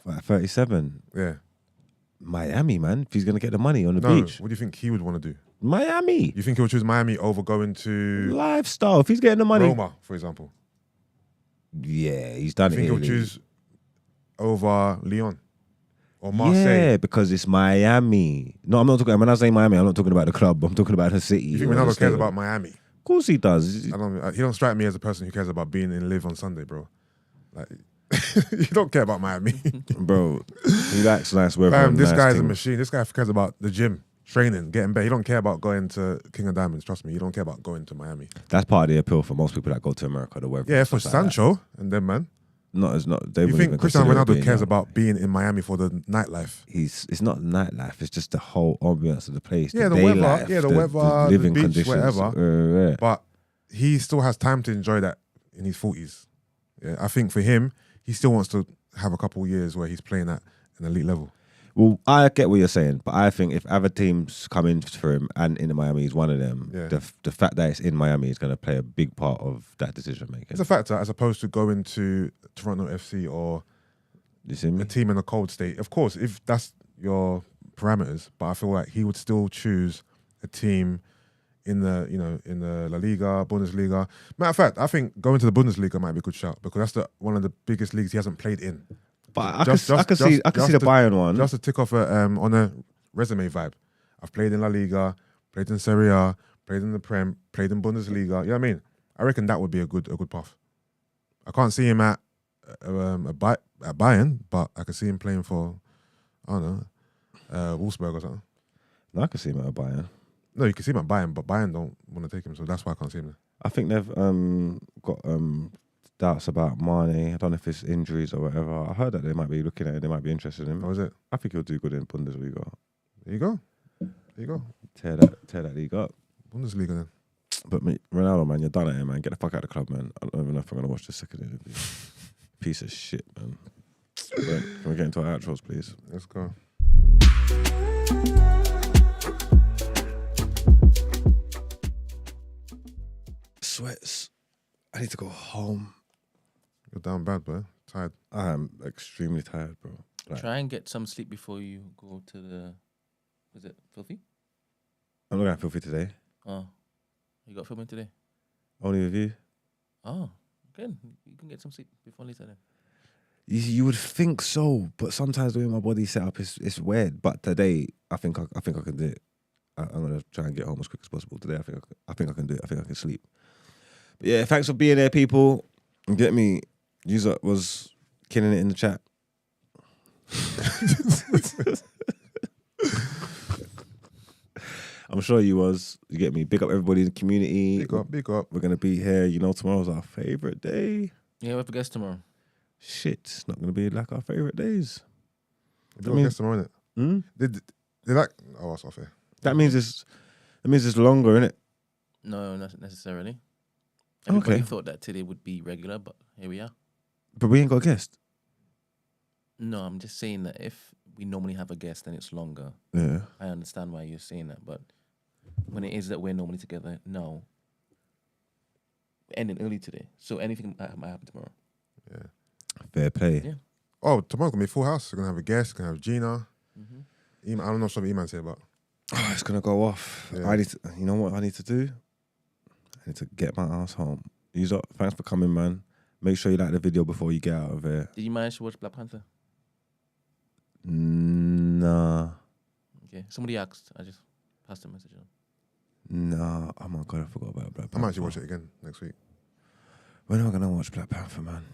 37. Yeah. Miami, man. If he's going to get the money on the beach. What do you think he would want to do? Miami. You think he would choose Miami over going to... Lifestyle. If he's getting the money. Roma, for example. Yeah, he's done it. You think he'll choose over Lyon or Marseille? Yeah, because it's Miami. No, I'm not talking... When I say Miami, I'm not talking about the club. I'm talking about the city. You think Ronaldo cares about Miami? Of course he does. He don't strike me as a person who cares about being in Live on Sunday, bro. Like... you don't care about Miami. Bro, he likes nice weather. This guy's a machine. This guy cares about the gym, training, getting better. He don't care about going to King of Diamonds. Trust me, you don't care about going to Miami. That's part of the appeal for most people that go to America, the weather. Yeah, for Sancho and them, man. They you think Cristiano Ronaldo cares about being in Miami for the nightlife? It's not nightlife. It's just the whole ambience of the place. Yeah, the weather. The weather, living the beach, conditions, whatever. But he still has time to enjoy that in his 40s. Yeah, I think for him, he still wants to have a couple of years where he's playing at an elite level. Well, I get what you're saying, but I think if other teams come in for him and in Miami, he's one of them. Yeah. The fact that it's in Miami is going to play a big part of that decision making. It's a factor as opposed to going to Toronto FC or a team in a cold state. Of course, if that's your parameters, but I feel like he would still choose a team in the La Liga, Bundesliga. Matter of fact, I think going to the Bundesliga might be a good shout because that's one of the biggest leagues he hasn't played in. But I can see the Bayern one. Just to tick off on a resume vibe. I've played in La Liga, played in Serie A, played in the Prem, played in Bundesliga. You know what I mean? I reckon that would be a good path. I can't see him at Bayern, but I can see him playing for, I don't know, Wolfsburg or something. No, I can see him at Bayern. No, you can see him at Bayern, but Bayern don't want to take him, so that's why I can't see him there. I think they've got doubts about Mane. I don't know if it's injuries or whatever. I heard that they might be looking at it. They might be interested in him. How is it? I think he'll do good in Bundesliga. There you go. Tear that league up. Bundesliga then. But Ronaldo, man, you're done at it, man. Get the fuck out of the club, man. I don't even know if I'm going to watch the second interview. Piece of shit, man. But can we get into our outros, please? Let's go. Sweats. I need to go home. You're down bad, bro. Tired. I am extremely tired, bro. Try and get some sleep before you go to the... Is it Filthy? I'm not going to Filthy today. Oh. You got filming today? Only with you. Oh, good. You can get some sleep before later then. You would think so, but sometimes the way my body's set up is weird. But today, I think I can do it. I'm going to try and get home as quick as possible today. I think I can do it. I think I can sleep. But yeah, thanks for being there, people. Get me. User was killing it in the chat. I'm sure you was. You get me. Big up everybody in the community. Big up. We're going to be here. You know, tomorrow's our favourite day. Yeah, we have a guest tomorrow. Shit, it's not going to be like our favourite days. We've got a guest tomorrow, innit? They like... Oh, that's off here. That means it's longer, innit? No, not necessarily. Everybody thought that today would be regular, but here we are. But we ain't got a guest. No, I'm just saying that if we normally have a guest and it's longer. Yeah. I understand why you're saying that, but when it is that we're normally together, no. We're ending early today, so anything might happen tomorrow. Yeah. Fair play. Yeah. Oh, tomorrow's gonna be a full house. We're gonna have a guest. We're gonna have Gina. Mm-hmm. I don't know what Iman say about. Oh, it's gonna go off. Yeah. I need to. You know what I need to do? I need to get my ass home. Thanks for coming, man. Make sure you like the video before you get out of here. Did you manage to watch Black Panther? Nah. Okay. Somebody asked. I just passed a message on. Nah. Oh my god, I forgot about Black Panther. I might actually watch it again next week. When am I gonna watch Black Panther, man?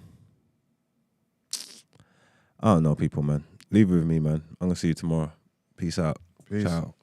I don't know, people, man. Leave it with me, man. I'm gonna see you tomorrow. Peace out. Peace. Ciao.